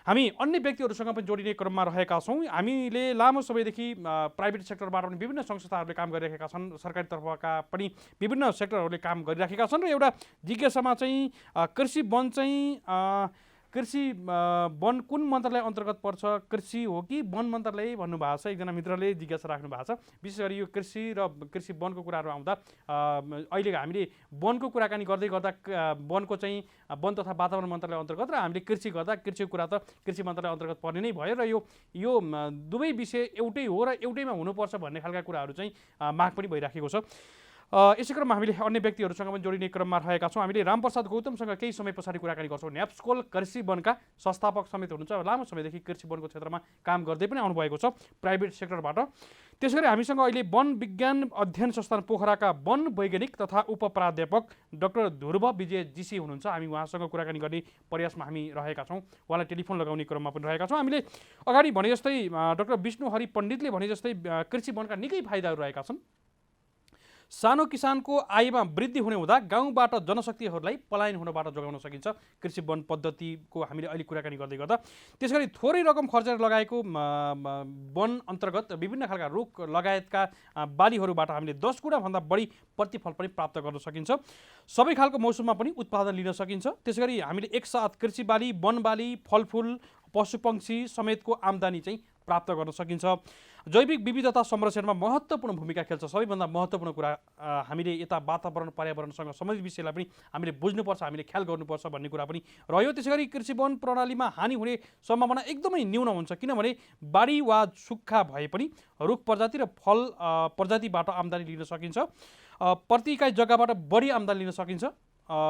हामी अन्य व्यक्तिहरूसँग पनि जोडिने क्रममा रहेका छौँ। हामीले लामो समयदेखि प्राइभेट सेक्टरबाट पनि विभिन्न संस्थाहरूले काम गरिरहेका छन्, सरकारी तर्फका पनि विभिन्न सेक्टरहरूले काम गरिराखेका छन् र एउटा जिज्ञासामा चाहिँ कृषि वन चाहिँ कृषि वन कुन मन्त्रालय अन्तर्गत पर्छ, कृषि हो कि वन मन्त्रालय भन्नुभएको छ। एकजना मित्रले जिज्ञासा राख्नु भएको छ। विशेष गरी यो कृषि र कृषि वनको कुराहरू आउँदा अहिले हामीले वनको कुराकानी गर्दै गर्दा वनको चाहिँ वन तथा वातावरण मन्त्रालय अन्तर्गत र हामीले कृषि गर्दा कृषिको कुरा त कृषि मन्त्रालय अन्तर्गत पर्ने नै भयो र यो दुवै विषय एउटै हो र एउटैमा हुनुपर्छ भन्ने खालका कुराहरू चाहिँ माग पनि भइराखेको छ। यसै क्रममा हामीले अन्य व्यक्तिहरूसँग पनि जोडिने क्रममा रहेका छौँ। हामीले रामप्रसाद गौतमसँग केही समय पछाडि कुराकानी गर्छौँ। न्याप्सकोल कृषि वनका संस्थापक समेत हुनुहुन्छ, लामो समयदेखि कृषि वनको क्षेत्रमा काम गर्दै पनि आउनुभएको छ प्राइभेट सेक्टरबाट। त्यसै गरी हामीसँग अहिले वन विज्ञान अध्ययन संस्थान पोखराका वन वैज्ञानिक तथा उपप्राध्यापक डाक्टर ध्रुव विजय जीसी हुनुहुन्छ। हामी उहाँसँग कुराकानी गर्ने प्रयासमा हामी रहेका छौँ, उहाँलाई टेलिफोन लगाउने क्रममा पनि रहेका छौँ। हामीले अगाडि भने जस्तै डाक्टर विष्णुहरि पण्डितले भने जस्तै कृषि वनका निकै फाइदाहरू रहेका छन्। सानो किसानको आयमा वृद्धि हुने हुँदा गाउँबाट जनशक्तिहरूलाई पलायन हुनबाट जोगाउन सकिन्छ कृषि वन पद्धतिको हामीले अहिले कुराकानी गर्दै गर्दा। त्यसगरी थोरै रकम खर्चेर लगाएको वन अन्तर्गत विभिन्न खालका रुख लगायतका बालीहरूबाट हामीले 10 गुणाभन्दा बढी प्रतिफल पनि प्राप्त गर्न सकिन्छ। सबै खालको मौसममा पनि उत्पादन लिन सकिन्छ। त्यसगरी हामीले एकसाथ कृषि बाली, वन बाली, फलफुल, पशुपक्षी समेतको आम्दानी चाहिँ प्राप्त गर्न सकिन्छ। जैविक विविधता संरक्षणमा महत्त्वपूर्ण भूमिका खेल्छ। सबैभन्दा महत्त्वपूर्ण कुरा हामीले यता वातावरण पर्यावरणसँग सम्बन्धित विषयलाई पनि हामीले बुझ्नुपर्छ, हामीले ख्याल गर्नुपर्छ भन्ने कुरा पनि रह्यो। त्यसैगरी कृषि वन प्रणालीमा हानि हुने सम्भावना एकदमै न्यून हुन्छ, किनभने बाढी वा सुक्खा भए पनि रुख प्रजाति र फल प्रजातिबाट आम्दानी लिन सकिन्छ। प्रति इकाइ जग्गाबाट बढी आम्दानी लिन सकिन्छ।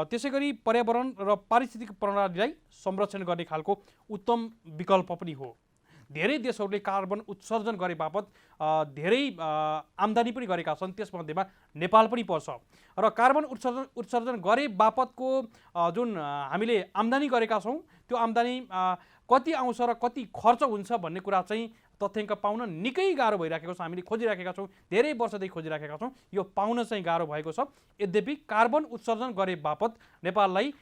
त्यसैगरी पर्यावरण र पारिस्थितिक प्रणालीलाई संरक्षण गर्ने खालको उत्तम विकल्प पनि हो। धेरै देशहरूले कार्बन उत्सर्जन गरे बापत धेरै आम्दानी पनि गरेका छन्, त्यसमध्येमा नेपाल पनि पर्छ। र कार्बन उत्सर्जन गरे बापतको जुन हामीले आम्दानी गरेका छौँ त्यो आम्दानी कति आउँछ र कति खर्च हुन्छ भन्ने कुरा चाहिँ तथ्याङ्क पाउन निकै गाह्रो भइराखेको छ। हामीले खोजिराखेका छौँ, धेरै वर्षदेखि खोजिराखेका छौँ, यो पाउन चाहिँ गाह्रो भएको छ। यद्यपि कार्बन उत्सर्जन गरे बापत नेपाललाई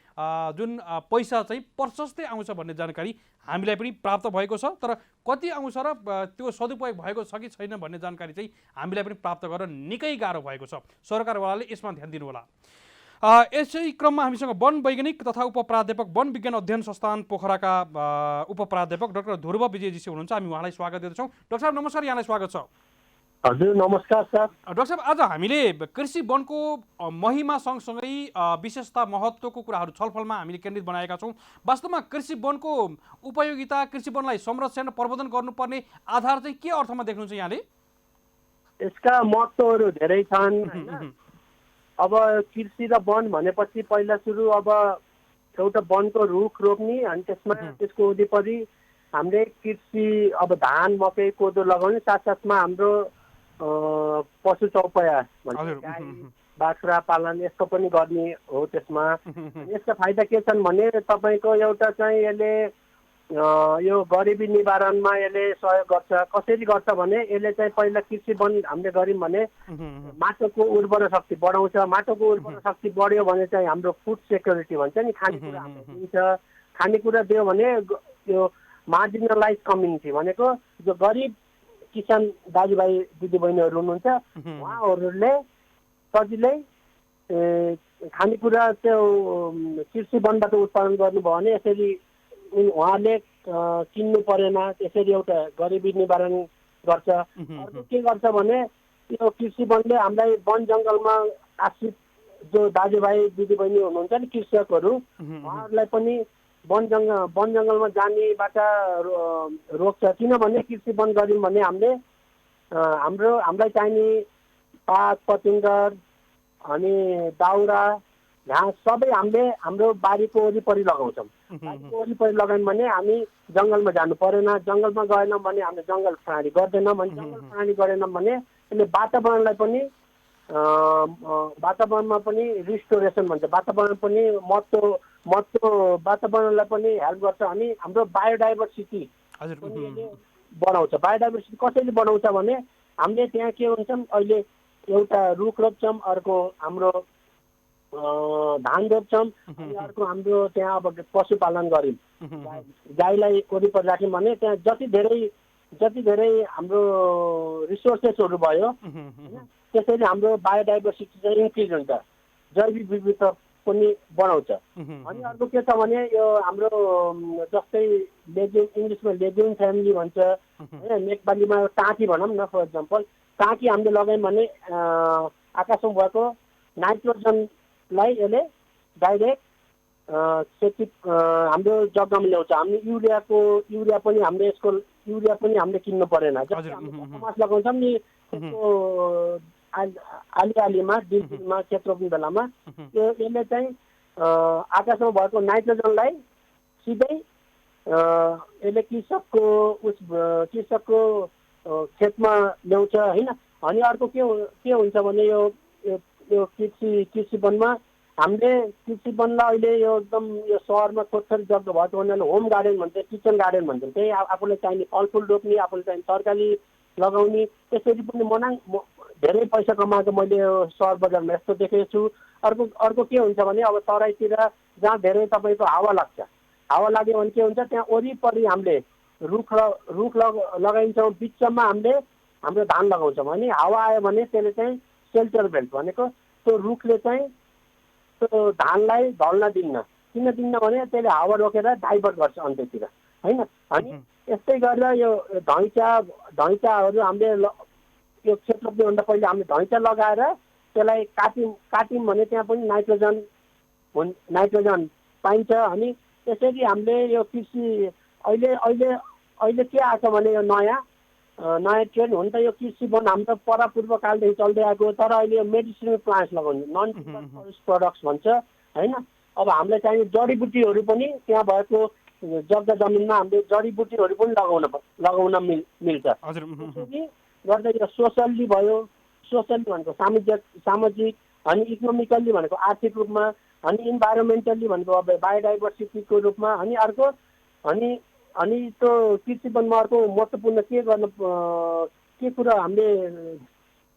जुन पैसा चाहिँ प्रशस्तै आउँछ भन्ने जानकारी हामीलाई पनि प्राप्त भएको छ। तर कति आउँछ र त्यो सदुपयोग भएको छ कि छैन भन्ने जानकारी चाहिँ हामीलाई पनि प्राप्त गर्न निकै गाह्रो भएको छ। सरकारवालाले यसमा ध्यान दिनुहोला। यसै क्रममा हामीसँग वन वैज्ञानिक तथा उपप्राध्यापक वन विज्ञान अध्ययन संस्थान पोखराका उपप्राध्यापक डाक्टर ध्रुव विजयजी हुनुहुन्छ। हामी उहाँलाई स्वागत गर्दछौँ। डाक्टर साहब नमस्कार, यहाँलाई स्वागत छ। हजुर नमस्कार सर। डाक्टर साहब, आज हामीले कृषि वनको महिमा सँगसँगै विशेषता महत्त्वको कुराहरू छलफलमा हामीले केन्द्रित बनाएका छौँ। वास्तवमा कृषि वनको उपयोगिता, कृषि वनलाई संरक्षण र प्रबन्धन गर्नुपर्ने आधार चाहिँ के अर्थमा देख्नुहुन्छ यहाँले? यसका महत्त्वहरू धेरै छन्। अब कृषि र वन भनेपछि पहिला सुरु अब एउटा वनको रुख रोप्ने अनि त्यसको वरिपरि हामीले कृषि अब धान मकै कोदो लगाउने, साथसाथमा हाम्रो पशु चौपया गाई बाख्रा पालन यस्तो पनि गर्ने हो। त्यसमा यसका फाइदा के छन् भने तपाईँको एउटा चाहिँ यसले यो गरिबी निवारणमा यसले सहयोग गर्छ। कसरी गर्छ भने यसले चाहिँ पहिला कृषि वन हामीले गऱ्यौँ भने माटोको उर्वर शक्ति बढाउँछ। माटोको उर्वर शक्ति बढ्यो भने चाहिँ हाम्रो फुड सेक्युरिटी भन्छ नि, खानेकुरा हामीले दिन्छ। खानेकुरा दियो भने यो मार्जिनलाइज कम्युनिटी भनेको जो गरिब किसान दाजुभाइ दिदीबहिनीहरू हुनुहुन्छ उहाँहरूले सजिलै खानेकुरा त्यो कृषि वनबाट उत्पादन गर्नुभयो भने यसरी उहाँले किन्नु परेन। त्यसरी एउटा गरिबी निवारण गर्छ। अर्को के गर्छ भने यो कृषि वनले हामीलाई वन जङ्गलमा आश्रित जो दाजुभाइ दिदीबहिनी हुनुहुन्छ नि कृषकहरू उहाँहरूलाई पनि वन जङ्गलमा जानेबाट रोक्छ। किनभने कृषि वन गऱ्यौँ भने हामीले हामीलाई चाहिने पात पतिङ्गर अनि दाउरा घाँस सबै हामीले हाम्रो बारीको वरिपरि लगाउँछौँ। बारीको वरिपरि लगायौँ भने हामी जङ्गलमा जानु परेन। जङ्गलमा गएनौँ भने हामीले जङ्गल प्राणी गर्दैनौँ भने जङ्गल प्राणी गरेनौँ भने यसले वातावरणलाई पनि वातावरणमा पनि रिस्टोरेसन भन्छ। वातावरण पनि वातावरणलाई पनि हेल्प गर्छ। अनि हाम्रो बायोडाइभर्सिटी पनि यसले बढाउँछ। बायोडाइभर्सिटी कसरी बढाउँछ भने हामीले त्यहाँ के हुन्छ अहिले एउटा रुख रोप्छौँ, अर्को हाम्रो धान रोप्छौँ, अनि अर्को हाम्रो त्यहाँ अब पशुपालन गऱ्यौँ, गाईलाई वरिपरि राख्यौँ भने त्यहाँ जति धेरै हाम्रो रिसोर्सेसहरू भयो त्यसरी हाम्रो बायोडाइभर्सिटी चाहिँ इन्क्रिज हुन्छ, जैविक विविधता पनि बढाउँछ। अनि अर्को के छ भने यो हाम्रो जस्तै इङ्ग्लिसमा लेग्युम फ्यामिली भन्छ होइन, नेपालीमा टाँकी भनौँ न फर इक्जाम्पल। टाँकी हामीले लगायौँ भने आकाशमा भएको नाइट्रोजनलाई यसले डाइरेक्ट हाम्रो जग्गामा ल्याउँछ। हामी युरिया पनि हामीले किन्नु परेन। जस्तै हामीले समाज लगाउँछौँ नि त्यसको आलीमा डिलमा खेत रोप्ने बेलामा यसले चाहिँ आकाशमा भएको नाइट्रोजनलाई सिधै यसले कृषकको खेतमा ल्याउँछ होइन। अनि अर्को के हुन्छ भने यो कृषि वनमा हामीले कृषि वनलाई अहिले यो एकदम यो सहरमा थोरै जग्गा भएको हुनाले होम गार्डन भन्छ, किचन गार्डन भन्छ। त्यही आफूलाई चाहिने फलफुल रोप्ने, आफूलाई चाहिने तरकारी लगाउने, त्यसरी पनि धेरै पैसा कमाएको मैले सहर बजारमा यस्तो देखेको छु। अर्को के हुन्छ भने अब तराईतिर जहाँ धेरै तपाईँको हावा लाग्छ, हावा लाग्यो भने के हुन्छ त्यहाँ वरिपरि हामीले रुख लगाइन्छौँ, बिचमा हामीले हाम्रो धान लगाउँछौँ। अनि हावा आयो भने त्यसले चाहिँ सेल्टर बेल्ट भनेको त्यो रुखले चाहिँ त्यो धानलाई ढल्न दिन्न। किन दिन्न भने त्यसले हावा रोकेर डाइभर्ट गर्छ अन्त्यतिर होइन। अनि यस्तै गरेर यो धैँचाहरू हामीले यो खेत रोप्नुभन्दा पहिले हामीले धैँचा लगाएर त्यसलाई काट्यौँ भने त्यहाँ पनि नाइट्रोजन पाइन्छ। अनि त्यसरी हामीले यो कृषि अहिले के आएको भने यो नयाँ ट्रेन्ड हुन्छ। यो कृषि वन हाम्रो परापूर्व कालदेखि चल्दै आएको, तर अहिले यो मेडिसिनल प्लान्ट्स लगाउने नन फरेस्ट प्रडक्ट्स भन्छ होइन। अब हामीलाई चाहिने जडीबुटीहरू पनि त्यहाँ भएको जग्गा जमिनमा हामीले जडीबुटीहरू पनि लगाउन मिल्छ। त्यसरी गर्दा यो सोसल्ली भयो, सोसल्ली भनेको सामाजिक, अनि इकोनोमिकल्ली भनेको आर्थिक रूपमा, अनि इन्भाइरोमेन्टल्ली भनेको अब बायोडाइभर्सिटीको रूपमा, अनि अर्को अनि अनि त्यो कृषि वनमा अर्को महत्त्वपूर्ण के कुरा हामीले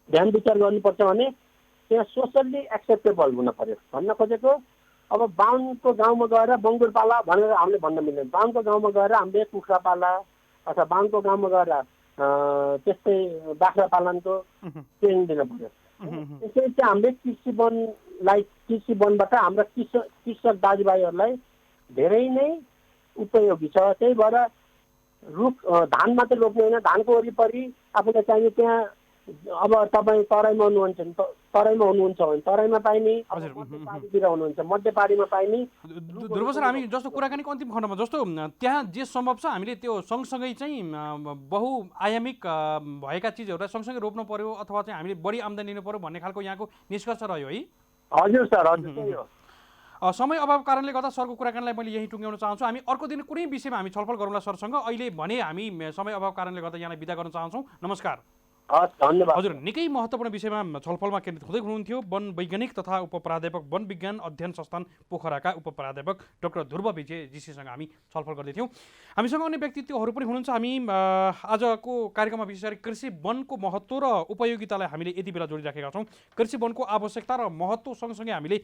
ध्यान विचार गर्नुपर्छ भने त्यहाँ सोसल्ली एक्सेप्टेबल हुन पर्यो। भन्न खोजेको अब बाहुनको गाउँमा गएर बङ्गुर पाला भनेर हामीले भन्न मिल्दैन। बाहुनको गाउँमा गएर हामीले कुखुरा पाला अथवा बाहुनको गाउँमा गएर त्यस्तै बाख्रा पालनको ट्रेनिङ दिन पर्यो। त्यसैले चाहिँ हामीले कृषि वनबाट हाम्रा कृषक दाजुभाइहरूलाई धेरै नै उपयोगी छ। त्यही भएर धान मात्रै रोप्ने होइन, धानको वरिपरि आफूलाई चाहिने त्यहाँ अब तपाईँ तराईमा हुनुहुन्छ भने तराईमा पाइने, मध्यपारीतिर हुनुहुन्छ मध्यपारीमा पाइने। ध्रुव सर, हामी जस्तो कुराकानीको अन्तिम खण्डमा जस्तो त्यहाँ जे सम्भव छ हामीले त्यो सँगसँगै चाहिँ बहुआयामिक भएका चिजहरूलाई सँगसँगै रोप्नु पर्यो अथवा चाहिँ हामीले बढी आम्दानी लिनु पर्यो भन्ने खालको यहाँको निष्कर्ष रह्यो है? हजुर सर, हजुर त्यही हो। समय अभाव कारणले गर्दा सरको कुराकानीलाई मैले यही टुङ्ग्याउन चाहन्छु। हामी अर्को दिन कुनै विषयमा हामी छलफल गरौँला सरसँग। अहिले भने हामी समय अभाव कारणले गर्दा यहाँलाई बिदा गर्न चाहन्छौँ। नमस्कार। धन्यवाद। हजुर, निकै महत्त्वपूर्ण विषयमा छलफलमा केन्द्रित हुँदै हुनुहुन्थ्यो वन वैज्ञानिक तथा उपप्राध्यापक वन विज्ञान अध्ययन संस्थान पोखराका उपप्राध्यापक डाक्टर ध्रुव विजय जीसीसँग हामी छलफल गर्दैथ्यौँ। हामीसँग अन्य व्यक्तित्वहरू पनि हुनुहुन्छ। हामी आजको कार्यक्रममा विशेष गरी कृषि वनको महत्त्व र उपयोगितालाई हामीले यति बेला जोडिराखेका छौँ। कृषि वनको आवश्यकता र महत्त्व सँगसँगै हामीले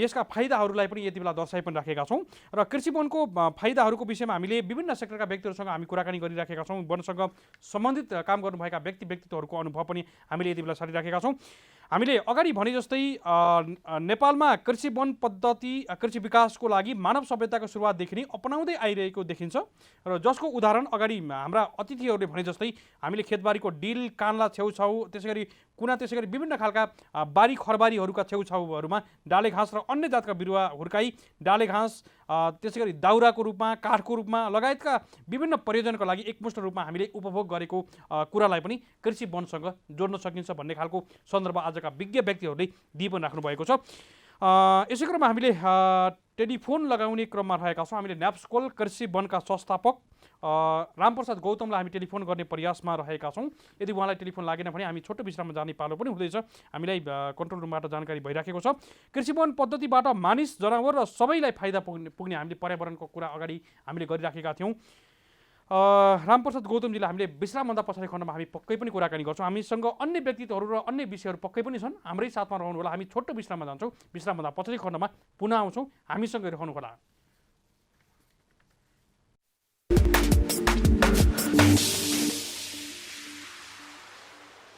यसका फाइदाहरूलाई पनि यति बेला दर्शाइ पनि राखेका छौँ र कृषि वनको फाइदाहरूको विषयमा हामीले विभिन्न सेक्टरका व्यक्तिहरूसँग हामी कुराकानी गरिराखेका छौँ। वनसँग सम्बन्धित काम गर्नुभएका व्यक्तित्वहरूको अनुभव पनि हामीले यति बेला सारिराखेका छौँ। हामीले अगाडि भने जस्तै नेपालमा कृषि वन पद्धति कृषि विकासको लागि मानव सभ्यताको सुरुवातदेखि नै अपनाउँदै आइरहेको देखिन्छ र जसको उदाहरण अगाडि हाम्रा अतिथिहरूले भने जस्तै हामीले खेतबारीको डिल कान्ला छेउछाउ त्यसै गरी कुना त्यसै गरी विभिन्न खालका बारी खरबारीहरूका छेउछाउहरूमा डाले घाँस र अन्य जातका बिरुवा हुर्काई डाले घाँस त्यसै गरी दाउराको रूपमा काठको रूपमा लगायतका विभिन्न प्रयोजनको लागि एकमुष्ट रूपमा हामीले उपभोग गरेको कुरालाई पनि कृषि वनसँग जोड्न सकिन्छ भन्ने खालको सन्दर्भ आजका विज्ञ व्यक्तिहरूले दिइ पनि राख्नु भएको छ। यसै क्रममा हामीले टेलिफोन लगाउने क्रममा रहेका छौँ। हामीले न्याप्सकोल कृषि वनका संस्थापक रामप्रसाद गौतमलाई हामी टेलिफोन गर्ने प्रयासमा रहेका छौँ। यदि उहाँलाई टेलिफोन लागेन भने हामी छोटो विश्राममा जाने पालो पनि हुँदैछ। हामीलाई कन्ट्रोल रुमबाट जानकारी भइराखेको छ। कृषि वन पद्धतिबाट मानिस जनावर र सबैलाई फाइदा पुग्ने हामीले पर्यावरणको कुरा अगाडि हामीले गरिराखेका थियौँ। रामप्रसाद गौतमजीलाई हामीले विश्रामभन्दा पछाडि खण्डमा हामी पक्कै पनि कुराकानी गर्छौँ। हामीसँग अन्य व्यक्तित्वहरू र अन्य विषयहरू पक्कै पनि छन्। हाम्रै साथमा रहनुहोला। हामी छोटो विश्राममा जान्छौँ। विश्रामभन्दा पछाडि खण्डमा पुनः आउँछौँ। हामीसँगै रहनुहोला।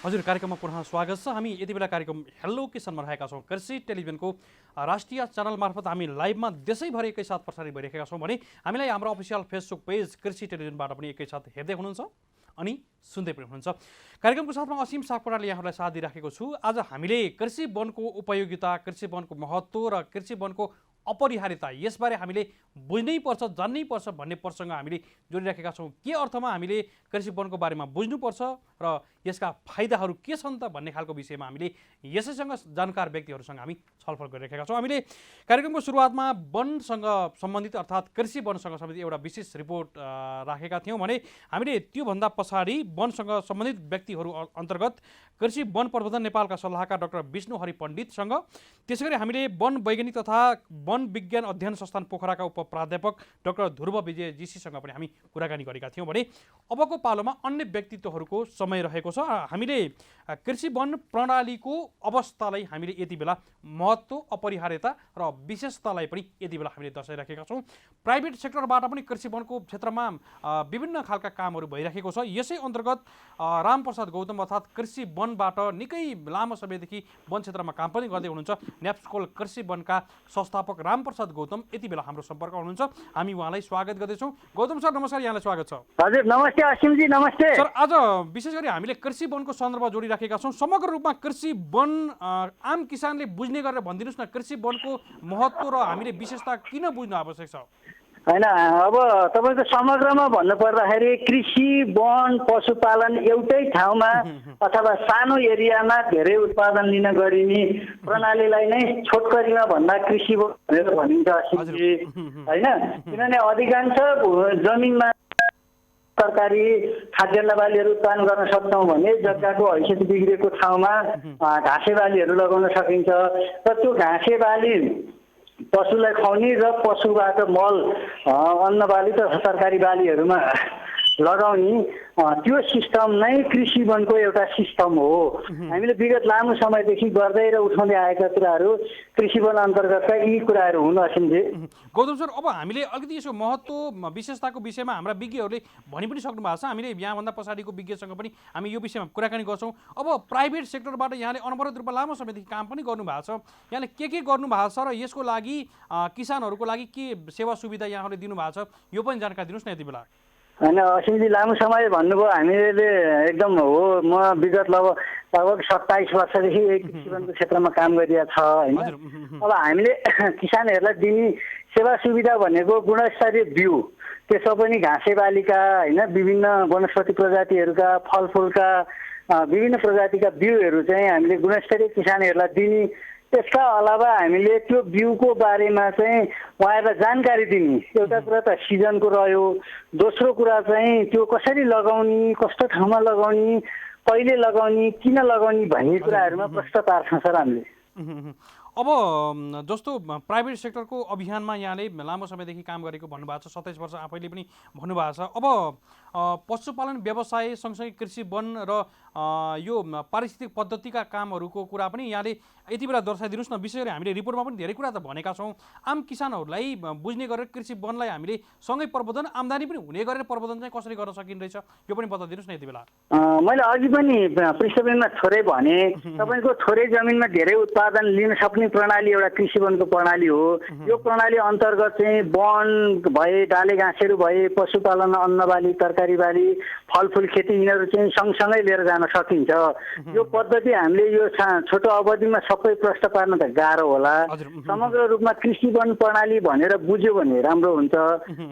हजुर, कार्यक्रममा पुनः स्वागत छ। हामी यति बेला कार्यक्रम हेलो किसानमा रहेका छौँ। कृषि टेलिभिजनको राष्ट्रिय च्यानल मार्फत हामी लाइभमा देशैभरि एकैसाथ प्रसारित भइरहेका छौँ भने हामीलाई हाम्रो अफिसियल फेसबुक पेज कृषि टेलिभिजनबाट पनि एकैसाथ हेर्दै हुनुहुन्छ अनि सुन्दै पनि हुनुहुन्छ। कार्यक्रमको साथमा असीम सापकोटाले यहाँहरूलाई साथ दिइराखेको छु। आज हामीले कृषि वनको उपयोगिता, कृषि वनको महत्त्व र कृषि वनको अपरिहार्यता यसबारे हामीले बुझ्नै पर्छ, जान्नै पर्छ भन्ने प्रसङ्ग हामीले जोडिराखेका छौँ। के अर्थमा हामीले कृषि वनको बारेमा बुझ्नुपर्छ र यसका फाइदाहरू के छन् त भन्ने खालको विषयमा हामीले यसैसँग जानकार व्यक्तिहरूसँग हामी छलफल गरिरहेका छौँ। हामीले कार्यक्रमको सुरुवातमा वनसँग सम्बन्धित अर्थात् कृषि वनसँग सम्बन्धित एउटा विशेष रिपोर्ट राखेका थियौँ भने हामीले त्योभन्दा पछाडि वनसँग सम्बन्धित व्यक्तिहरू अन्तर्गत कृषि वन प्रबन्धन नेपालका सल्लाहकार डाक्टर विष्णुहरि पण्डितसँग, त्यसै गरी हामीले वन वैज्ञानिक तथा वन विज्ञान अध्ययन संस्थान पोखराका उपप्राध्यापक डाक्टर ध्रुव विजय जीसीसँग पनि हामी कुराकानी गरेका थियौँ भने अबको पालोमा अन्य व्यक्तित्वहरूको समय रहेको छ। हामीले कृषि वन प्रणालीको अवस्थालाई हामीले यति बेला महत्त्व, अपरिहार्यता र विशेषतालाई पनि यति बेला हामीले दर्शाइराखेका छौँ। प्राइभेट सेक्टरबाट पनि कृषि वनको क्षेत्रमा विभिन्न खालका कामहरू भइराखेको छ। यसै अन्तर्गत रामप्रसाद गौतम अर्थात् कृषि वनबाट निकै लामो समयदेखि वन क्षेत्रमा काम पनि गर्दै हुनुहुन्छ न्याप्सकोल कृषि वनका संस्थापक रामप्रसाद गौतम यति बेला हाम्रो सम्पर्क हुनुहुन्छ। हामी उहाँलाई स्वागत गर्दैछौँ। गौतम सर नमस्कार, यहाँलाई स्वागत छ। हजुर नमस्ते असीमजी, नमस्ते सर। आज विशेष गरी हामीले कृषि वनको सन्दर्भ जोडिराखेका छौँ। समग्र रूपमा कृषि वन आम किसानले बुझ्ने गरेर भनिदिनुहोस् न, कृषि वनको महत्त्व र हामीले विशेषता किन बुझ्नु आवश्यक छ? होइन, अब तपाईँको समग्रमा भन्नुपर्दाखेरि कृषि वन पशुपालन एउटै ठाउँमा अथवा सानो एरियामा धेरै उत्पादन लिन गरिने प्रणालीलाई नै छोटकरीमा भन्दा कृषि वन भनेर भनिन्छ असीमजी, होइन? किनभने अधिकांश जमिनमा तरकारी खाद्यान्न बालीहरू उत्पादन गर्न सक्छौँ भने जग्गाको हैसियत बिग्रेको ठाउँमा घाँसे बालीहरू लगाउन सकिन्छ र त्यो घाँसे बाली पशुलाई खुवाउने र पशुबाट मल अन्न बाली तथा तरकारी बालीहरूमा लगाउने त्यो सिस्टम नै कृषि वनको एउटा सिस्टम हो। हामीले विगत लामो समयदेखि गर्दै र उठाउँदै आएका कुराहरू कृषि वन अन्तर्गतका यी कुराहरू हुन असिन्जे। गौतम सर, अब हामीले अलिकति यसको महत्त्व विशेषताको विषयमा हाम्रा विज्ञहरूले भनि पनि सक्नु भएको छ। हामीले यहाँभन्दा पछाडिको विज्ञसँग पनि हामी यो विषयमा कुराकानी गर्छौँ। अब प्राइभेट सेक्टरबाट यहाँले अनवरत रूपमा लामो समयदेखि काम पनि गर्नुभएको छ। यहाँले के गर्नु भएको छ र यसको लागि किसानहरूको लागि के सेवा सुविधा यहाँहरूले दिनुभएको छ, यो पनि जानकारी दिनुहोस् न यति बेला। होइन असिमजी, लामो समय भन्नुभयो। हामीले एकदम हो, म विगत लगभग 27 वर्षदेखि कृषि वनको क्षेत्रमा काम गरिरहेको छ होइन। अब हामीले किसानहरूलाई दिने सेवा सुविधा भनेको गुणस्तरीय बिउ, त्यसमा पनि घाँसे बालीका होइन, विभिन्न वनस्पति प्रजातिहरूका, फलफुलका विभिन्न प्रजातिका बिउहरू चाहिँ हामीले गुणस्तरीय किसानहरूलाई दिने। त्यसका अलावा हामीले त्यो बिउको बारेमा चाहिँ उहाँहरूलाई जानकारी दिने। एउटा कुरा त सिजनको रह्यो, दोस्रो कुरा चाहिँ त्यो कसरी लगाउने, कस्तो ठाउँमा लगाउने, कहिले लगाउने, किन लगाउने भन्ने कुराहरूमा प्रश्न पार्छौँ सर हामीले। अब जस्तो प्राइभेट सेक्टरको अभियानमा यहाँले लामो समयदेखि काम गरेको भन्नुभएको छ, 27 वर्ष आफैले पनि भन्नुभएको छ। अब पशुपालन व्यवसाय सँगसँगै कृषि वन र यो पारिस्थितिक पद्धतिका कामहरूको कुरा पनि यहाँले यति बेला दर्शाइदिनुहोस् न। विशेष गरी हामीले रिपोर्टमा पनि धेरै कुरा त भनेका छौँ। आम किसानहरूलाई बुझ्ने गरेर कृषि वनलाई हामीले सँगै प्रवर्धन, आम्दानी पनि हुने गरेर प्रवर्धन चाहिँ कसरी गर्न सकिँदैछ यो पनि बताइदिनुहोस् न यति बेला। मैले अघि पनि पृष्ठभूमिमा थोरै भने, तपाईँको थोरै जमिनमा धेरै उत्पादन लिन सक्ने प्रणाली एउटा कृषि वनको प्रणाली हो। यो प्रणाली अन्तर्गत चाहिँ वन भए, डाले घाँसेहरू भए, पशुपालन, अन्नबाली, तरकारी बाली, फलफुल खेती यिनीहरू चाहिँ सँगसँगै लिएर जान सकिन्छ। यो पद्धति हामीले यो छोटो अवधिमा सबै प्रश्न पार्न त गाह्रो होला। समग्र रूपमा कृषि वन प्रणाली भनेर बुझ्यो भने राम्रो हुन्छ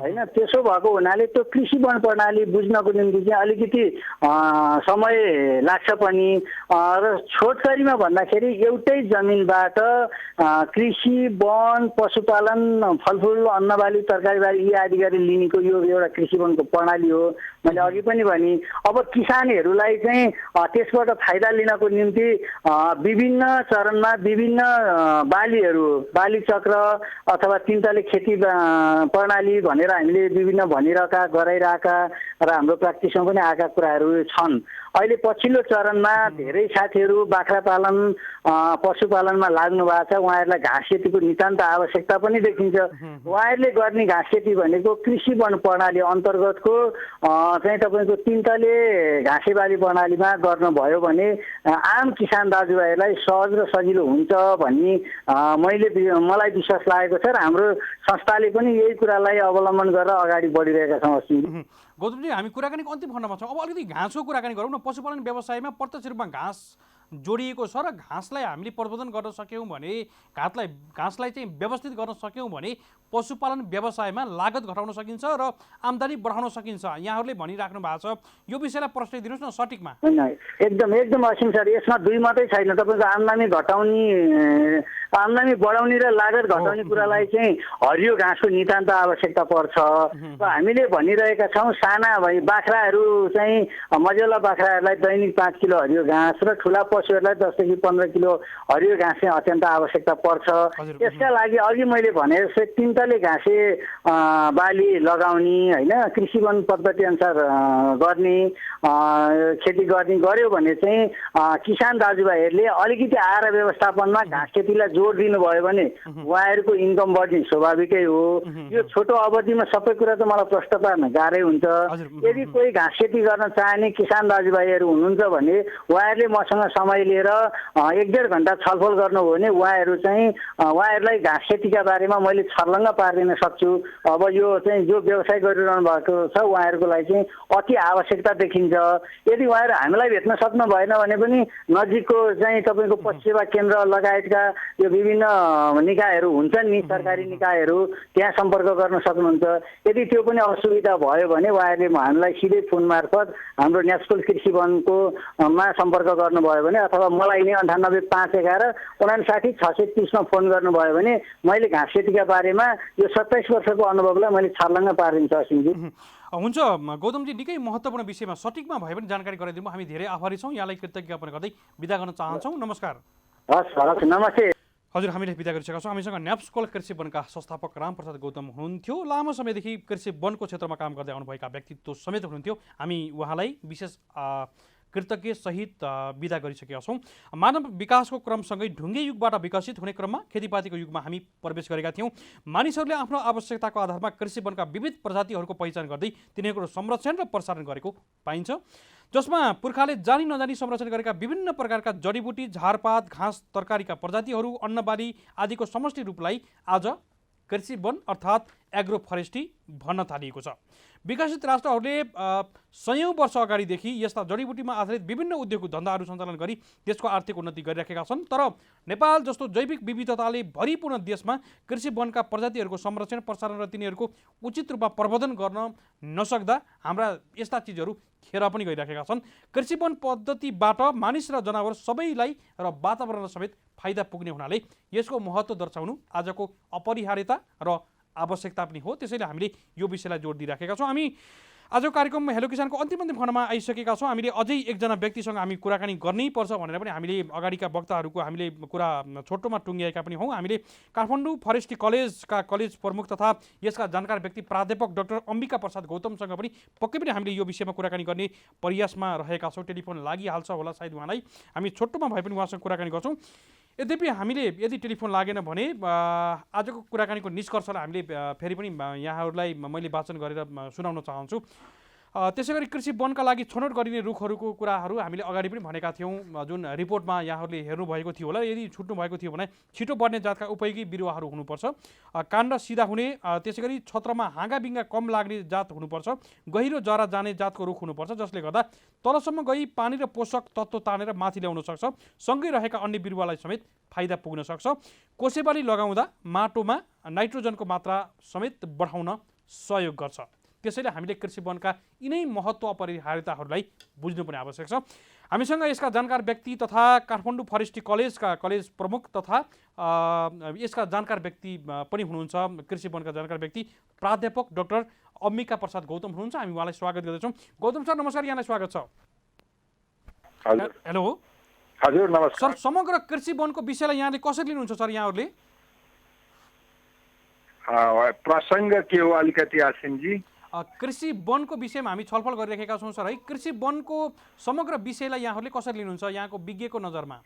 होइन। त्यसो भएको हुनाले त्यो कृषि वन प्रणाली बुझ्नको निम्ति चाहिँ अलिकति समय लाग्छ पनि। र छोटकरीमा भन्दाखेरि एउटै जमिनबाट कृषि वन, पशुपालन, फलफुल, अन्नबाली, तरकारी बाली यी आदि गरी लिनेको यो एउटा कृषि वनको प्रणाली हो। मैले अघि पनि भने अब किसानहरूलाई चाहिँ त्यसबाट फाइदा लिनको निम्ति विभिन्न चरणमा विभिन्न बालीहरू, बाली चक्र अथवा 3 तले खेती प्रणाली भनेर हामीले विभिन्न भनिरहेका, गराइरहेका र हाम्रो प्र्याक्टिसमा पनि आएका कुराहरू छन्। अहिले पछिल्लो चरणमा धेरै साथीहरू बाख्रा पालन, पशुपालनमा लाग्नु भएको छ। उहाँहरूलाई घाँस खेतीको नितान्त आवश्यकता पनि देखिन्छ। उहाँहरूले गर्ने घाँस खेती भनेको कृषि वन प्रणाली अन्तर्गतको चाहिँ तपाईँको 3 तले घाँसे बाली प्रणालीमा गर्नुभयो भने आम किसान दाजुभाइहरूलाई सहज र सजिलो हुन्छ भन्ने मलाई विश्वास लागेको छ र हाम्रो संस्थाले पनि यही कुरालाई अवलम्बन गरेर अगाडि बढिरहेका छौँ। गौतमजी, हामी कुराकानीको अन्तिम भन्न पाउँछौँ। अब अलिकति घाँसको कुराकानी गरौँ न। पशुपालन व्यवसायमा प्रत्यक्ष रूपमा घाँस जोडिएको छ र घाँसलाई हामीले प्रवर्धन गर्न सक्यौँ भने, घाँसलाई चाहिँ व्यवस्थित गर्न सक्यौँ भने पशुपालन व्यवसायमा लागत घटाउन सकिन्छ र आम्दानी बढाउन सकिन्छ। यहाँहरूले भनिराख्नु भएको छ, यो विषयलाई प्रश्न दिनुहोस् न सटिकमा। एकदम असिम सर, यसमा दुई मात्रै छैन। तपाईँको आम्दानी घटाउने, आम्दानी बढाउने र लागत घटाउने कुरालाई चाहिँ हरियो घाँसको नितान्त आवश्यकता पर्छ। र हामीले भनिरहेका छौँ साना बाख्राहरू चाहिँ मजेला बाख्राहरूलाई दैनिक 5 किलो हरियो घाँस र ठुला पशुहरूलाई 10 देखि 15 किलो हरियो घाँस चाहिँ अत्यन्त आवश्यकता पर्छ। यसका लागि अघि मैले भने जस्तै 3 तले घाँसे बाली लगाउने होइन, कृषि वन पद्धति अनुसार गर्ने, खेती गर्ने गर्यो भने चाहिँ किसान दाजुभाइहरूले अलिकति आहार व्यवस्थापनमा घाँस खेतीलाई जोड दिनुभयो भने उहाँहरूको इन्कम बढ्ने स्वाभाविकै हो। यो छोटो अवधिमा सबै कुरा त मलाई प्रश्न पार्न गाह्रै हुन्छ। यदि कोही घाँस खेती गर्न चाहने किसान दाजुभाइहरू हुनुहुन्छ भने उहाँहरूले मसँग समय लिएर 1-1.5 घन्टा छलफल गर्नुभयो भने उहाँहरूलाई घाँस खेतीका बारेमा मैले छर्लङ्ग पारिदिन सक्छु। अब यो चाहिँ जो व्यवसाय गरिरहनु भएको छ उहाँहरूको लागि चाहिँ अति आवश्यकता देखिन्छ। यदि उहाँहरू हामीलाई भेट्न सक्नु भएन भने पनि नजिकको चाहिँ तपाईँको पशु सेवा केन्द्र लगायतका यो विभिन्न निकायहरू हुन्छन् नि, सरकारी निकायहरू, त्यहाँ सम्पर्क गर्न सक्नुहुन्छ। यदि त्यो पनि असुविधा भयो भने उहाँहरूले हामीलाई सिधै फोन मार्फत हाम्रो न्यासकोल कृषि वनको मा सम्पर्क गर्नुभयो भने अथवा मलाई नै 9851563630 मा फोन गर्नुभयो भने मैले घाँस खेतीका बारेमा यो 27 वर्षको अनुभवलाई मैले छर्लङ्ग पारिदिन्छु असिमजी। हुन्छ गौतमजी, निकै महत्त्वपूर्ण विषयमा सटिकमा भए पनि जानकारी गराइदिनु। हामी धेरै आभारी छौँ। यहाँलाई कृतज्ञ ज्ञापन गर्दै बिदा गर्न चाहन्छौँ। नमस्कार। हस्, नमस्ते। हजुर हामीले बिदा गरिसकेका छौँ। हामीसँग न्याप्सकोल कृषि वनका संस्थापक रामप्रसाद गौतम हुनुहुन्थ्यो। लामो समयदेखि कृषि वनको क्षेत्रमा काम गर्दै आउनुभएका व्यक्तित्व समेत हुनुहुन्थ्यो। हामी उहाँलाई विशेष कृतज्ञ सहित बिदा गरिसकेका छौँ। मानव विकासको क्रमसँगै ढुङ्गे युगबाट विकसित हुने क्रममा खेतीपातीको युगमा हामी प्रवेश गरेका थियौँ। मानिसहरूले आफ्नो आवश्यकताको आधारमा कृषि वनका विविध प्रजातिहरूको पहिचान गर्दै तिनीहरूको संरक्षण र प्रसारण गरेको पाइन्छ, जसमा पुर्खाले जानी नजानी संरक्षण गरेका विभिन्न प्रकारका जडीबुटी, झारपात, घाँस, तरकारीका प्रजातिहरू, अन्नबाली आदिको समष्टि रूपलाई आज कृषि वन अर्थात् एग्रो फरेस्ट्री भन्न थालिएको छ। विकसित राष्ट्रहरूले सयौँ वर्ष अगाडिदेखि यस्ता जडीबुटीमा आधारित विभिन्न उद्योग धन्दाहरू सञ्चालन गरी देशको आर्थिक उन्नति गरिराखेका छन्। तर नेपाल जस्तो जैविक विविधताले भरिपूर्ण देशमा कृषि वनका प्रजातिहरूको संरक्षण, प्रसारण र तिनीहरूको उचित रूपमा प्रबन्धन गर्न नसक्दा हाम्रा यस्ता चिजहरू खेर पनि गइराखेका छन्। कृषि वन पद्धतिबाट मानिस र जनावर सबैलाई र वातावरण समेत फाइदा पुग्ने हुनाले यसको महत्त्व दर्शाउनु आजको अपरिहार्यता र आवश्यकता पनि हो। त्यसैले हामीले यो विषयलाई जोड दिइराखेका छौँ। हामी आजको कार्यक्रम हेलो किसानको अन्तिम खण्डमा आइसकेका छौँ। हामीले अझै एकजना व्यक्तिसँग हामी कुराकानी गर्नै पर्छ भनेर पनि हामीले अगाडिका वक्ताहरूको हामीले कुरा छोटोमा टुङ्ग्याएका पनि हौँ। हामीले काठमाडौँ फरेस्ट्री कलेजका कलेज प्रमुख तथा यसका जानकार व्यक्ति प्राध्यापक डाक्टर अम्बिका प्रसाद गौतमसँग पनि पक्कै पनि हामीले यो विषयमा कुराकानी गर्ने प्रयासमा रहेका छौँ। टेलिफोन लागिहाल्छ होला सायद उहाँलाई, हामी छोटोमा भए पनि उहाँसँग कुराकानी गर्छौँ। यद्यपि हामीले यदि टेलिफोन लागेन भने आजको कुराकानीको निष्कर्षलाई हामीले फेरि पनि यहाँहरूलाई मैले वाचन गरेर सुनाउन चाहन्छु। त्यसै गरी कृषि वनका लागि छनौट गरिने रुखहरूको कुराहरू हामीले अगाडि पनि भनेका थियौँ, जुन रिपोर्टमा यहाँहरूले हेर्नुभएको थियो होला। यदि छुट्नु भएको थियो भने छिटो बढ्ने जातका उपयोगी बिरुवाहरू हुनुपर्छ, काण्ड सिधा हुने, त्यसै गरी छत्रमा हाँगाबिङ्गा कम लाग्ने जात हुनुपर्छ, गहिरो जरा जाने जातको रुख हुनुपर्छ, जसले गर्दा तलसम्म गई पानी र पोषक तत्त्व तानेर माथि ल्याउन सक्छ, सँगै रहेका अन्य बिरुवालाई समेत फाइदा पुग्न सक्छ। कोसेबाली लगाउँदा माटोमा नाइट्रोजनको मात्रा समेत बढाउन सहयोग गर्छ। त्यसैले हामीले कृषि वनका यिनै महत्त्व अपरिहार्यताहरूलाई बुझ्नुपर्ने आवश्यक छ। हामीसँग यसका जानकार व्यक्ति तथा काठमाडौँ फरेस्ट्री कलेजका कलेज प्रमुख तथा यसका जानकार व्यक्ति पनि हुनुहुन्छ, कृषि वनका जानकार व्यक्ति प्राध्यापक डाक्टर अम्बिका प्रसाद गौतम हुनुहुन्छ। हामी उहाँलाई स्वागत गर्दछौँ। गौतम सर नमस्कार, यहाँलाई स्वागत छ। हेलो हजुर नमस्कार सर। समग्र कृषि वनको विषयलाई यहाँले कसरी लिनुहुन्छ सर? यहाँहरूले प्रसङ्ग के हो अलिकति आसिमजी? कृषि वनको विषयमा हामी छलफल गरिरहेका छौँ सर है। कृषि वनको समग्र विषयलाई यहाँहरूले कसरी लिनुहुन्छ यहाँको विज्ञको नजरमा?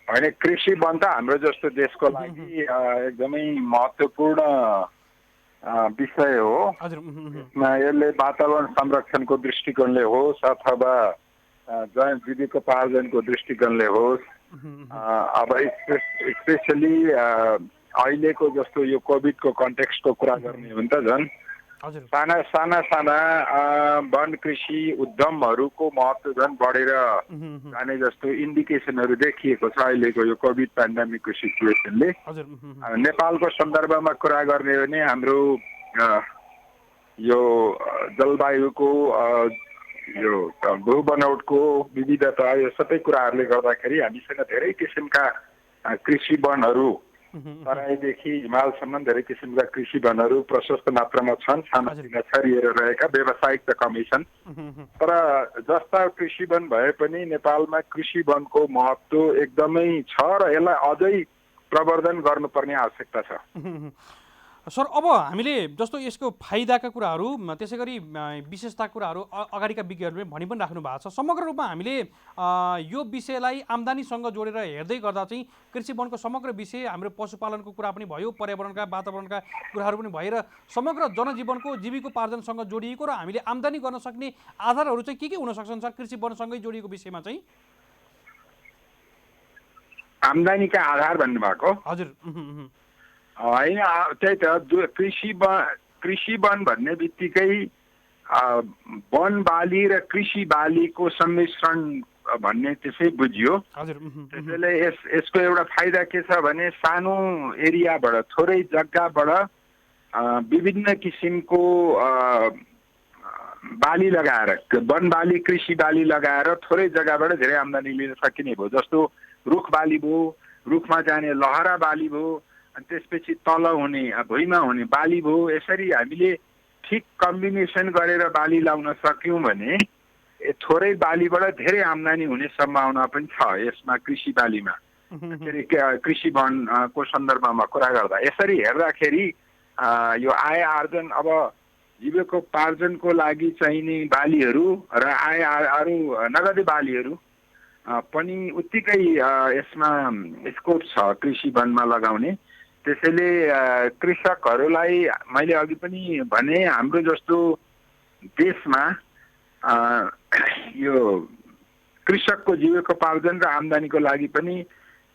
होइन, कृषि वन त हाम्रो जस्तो देशको लागि एकदमै महत्त्वपूर्ण विषय हो। यसले वातावरण संरक्षणको दृष्टिकोणले होस् अथवा जीविकोपार्जनको दृष्टिकोणले होस्, अब स्पेसली अहिलेको जस्तो यो कोभिडको कन्टेक्स्टको कुरा गर्ने हो भने त झन् साना साना वन कृषि उद्यमहरूको महत्त्व झन् बढेर जाने जस्तो इन्डिकेसनहरू देखिएको छ अहिलेको यो कोभिड पेन्डेमिकको सिचुएसनले। नेपालको सन्दर्भमा कुरा गर्ने हो भने हाम्रो यो जलवायुको यो भू बनौटको विविधता, यो सबै कुराहरूले गर्दाखेरि हामीसँग धेरै किसिमका कृषि वनहरू तराईदेखि हिमालसम्म धेरै किसिमका कृषि वनहरू प्रशस्त मात्रामा छन्, सानोतिनो छरिएर रहेका, व्यावसायिक त कमै छन्। तर जस्ता कृषि वन भए पनि नेपालमा कृषि वनको महत्त्व एकदमै छ र यसलाई अझै प्रवर्धन गर्नुपर्ने आवश्यकता छ। सर, अब हामीले जस्तो यसको फाइदाका कुराहरू, त्यसै गरी विशेषता कुराहरू अगाडिका विज्ञहरूले भनि पनि राख्नु भएको छ। समग्र रूपमा हामीले यो विषयलाई आम्दानीसँग जोडेर हेर्दै गर्दा चाहिँ कृषि वनको समग्र विषय हाम्रो पशुपालनको कुरा पनि भयो, पर्यावरणका वातावरणका कुराहरू पनि भएर समग्र जनजीवनको जीविकोपार्जनसँग जोडिएको र हामीले आम्दानी गर्न सक्ने आधारहरू चाहिँ के हुन सक्छन् सर कृषि वनसँगै जोडिएको विषयमा चाहिँ? आम्दानीका आधार भन्नुभएको? हजुर होइन, त्यही त कृषि वन भन्ने बित्तिकै वन बाली र कृषि बालीको सम्मिश्रण भन्ने त्यसै बुझियो। त्यसैले यसको एउटा फाइदा के छ भने सानो एरियाबाट, थोरै जग्गाबाट विभिन्न किसिमको बाली लगाएर, वन बाली कृषि बाली लगाएर थोरै जग्गाबाट धेरै आम्दानी लिन सकिने भयो। जस्तो रुख बाली भयो, रुखमा जाने लहरा बाली भयो, अनि त्यसपछि तल हुने भुइँमा हुने बाली भयो। यसरी हामीले ठिक कम्बिनेसन गरेर बाली लाउन सक्यौँ भने थोरै बालीबाट धेरै आम्दानी हुने सम्भावना पनि छ यसमा, कृषि बालीमा। के अरे कृषि वनको सन्दर्भमा कुरा गर्दा यसरी हेर्दाखेरि यो आय आर्जन अब जीविकोपार्जनको लागि चाहिने बालीहरू र अरू नगदे बालीहरू पनि उत्तिकै यसमा स्कोप छ कृषि वनमा लगाउने। त्यसैले कृषकहरूलाई मैले अघि पनि भने हाम्रो जस्तो देशमा यो कृषकको जीविकोपार्जन र आम्दानीको लागि पनि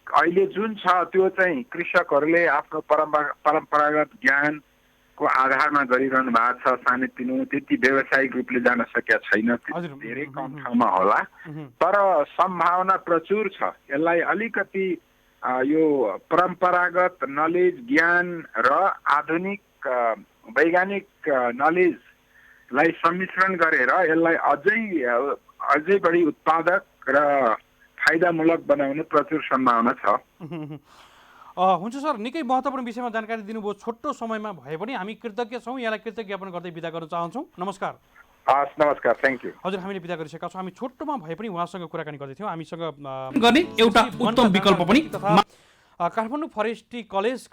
अहिले जुन छ त्यो चाहिँ कृषकहरूले आफ्नो परम्परागत ज्ञानको आधारमा गरिरहनु भएको छ। सानोतिनो त्यति व्यावसायिक रूपले जान सकेका छैन, धेरै कम ठाउँमा होला, तर सम्भावना प्रचुर छ। यसलाई अलिकति यो परम्परागत नलेज ज्ञान र आधुनिक वैज्ञानिक नलेजलाई सम्मिश्रण गरेर यसलाई अझै बढी उत्पादक र फाइदामूलक बनाउने प्रचुर सम्भावना छ। हुन्छ सर, निकै महत्त्वपूर्ण विषयमा जानकारी दिनुभयो। छोटो समयमा भए पनि हामी कृतज्ञ छौँ, यहाँलाई कृतज्ञ ज्ञापन गर्दै बिदा गर्न चाहन्छौँ। नमस्कार। हस्, नमस्कार, थ्याङ्क यू। हजुर, हामीले बिदा गरिसकेका छौँ। हामी छोटोमा भए पनि उहाँसँग कुराकानी गर्दैथ्यौँ। हामीसँग गर्ने एउटा उत्तम विकल्प पनि काठमाडौँ फरेस्ट्री कलेज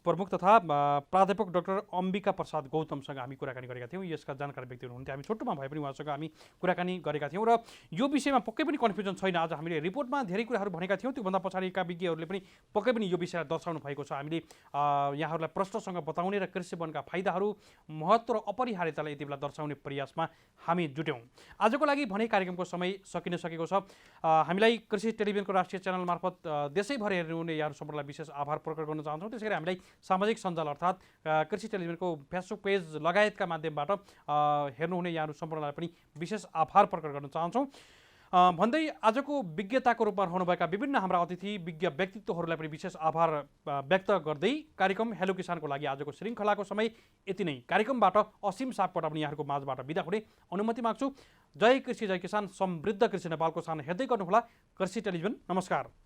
प्रमुख तथा प्राध्यापक डाक्टर अम्बिका प्रसाद गौतमसँग हामी कुराकानी गरेका थियौँ। यसका जानकार व्यक्ति हुनुहुन्थ्यो। हामी छोटोमा भए पनि उहाँसँग हामी कुराकानी गरेका थियौँ र यो विषयमा पक्कै पनि कन्फ्युजन छैन। आज हामीले रिपोर्टमा धेरै कुराहरू भनेका थियौँ, त्योभन्दा पछाडिका विज्ञहरूले पनि पक्कै पनि यो विषयलाई दर्शाउनु भएको छ। हामीले यहाँहरूलाई प्रश्नसँग बताउने र कृषि वनका फाइदाहरू, महत्त्व र अपरिहार्यतालाई यति बेला दर्शाउने प्रयासमा हामी जुट्यौँ। आजको लागि भने कार्यक्रमको समय सकिन सकेको छ। हामीलाई कृषि टेलिभिजनको राष्ट्रिय च्यानल मार्फत देशैभर हेर्नुहुने यहाँहरू सम्पूर्णलाई विशेष आभार प्रकट गर्न चाहन्छौँ। त्यसैगरी हामीलाई सामाजिक सञ्जाल अर्थात् कृषि टेलिभिजनको फेसबुक पेज लगायतका माध्यमबाट हेर्नुहुने यहाँहरू सम्पूर्णलाई पनि विशेष आभार प्रकट गर्न चाहन्छौँ भन्दै आजको विज्ञताको रूपमा रहनुभएका विभिन्न हाम्रा अतिथि विज्ञ व्यक्तित्वहरूलाई पनि विशेष आभार व्यक्त गर्दै कार्यक्रम हेलो किसानको लागि आजको श्रृङ्खलाको समय यति नै। कार्यक्रमबाट असीम सापकोटा पनि यहाँहरूको माझबाट बिदा हुने अनुमति माग्छु। जय कृषि जय किसान, समृद्ध कृषि नेपालको सान हेर्दै गर्नुहोला कृषि टेलिभिजन। नमस्कार।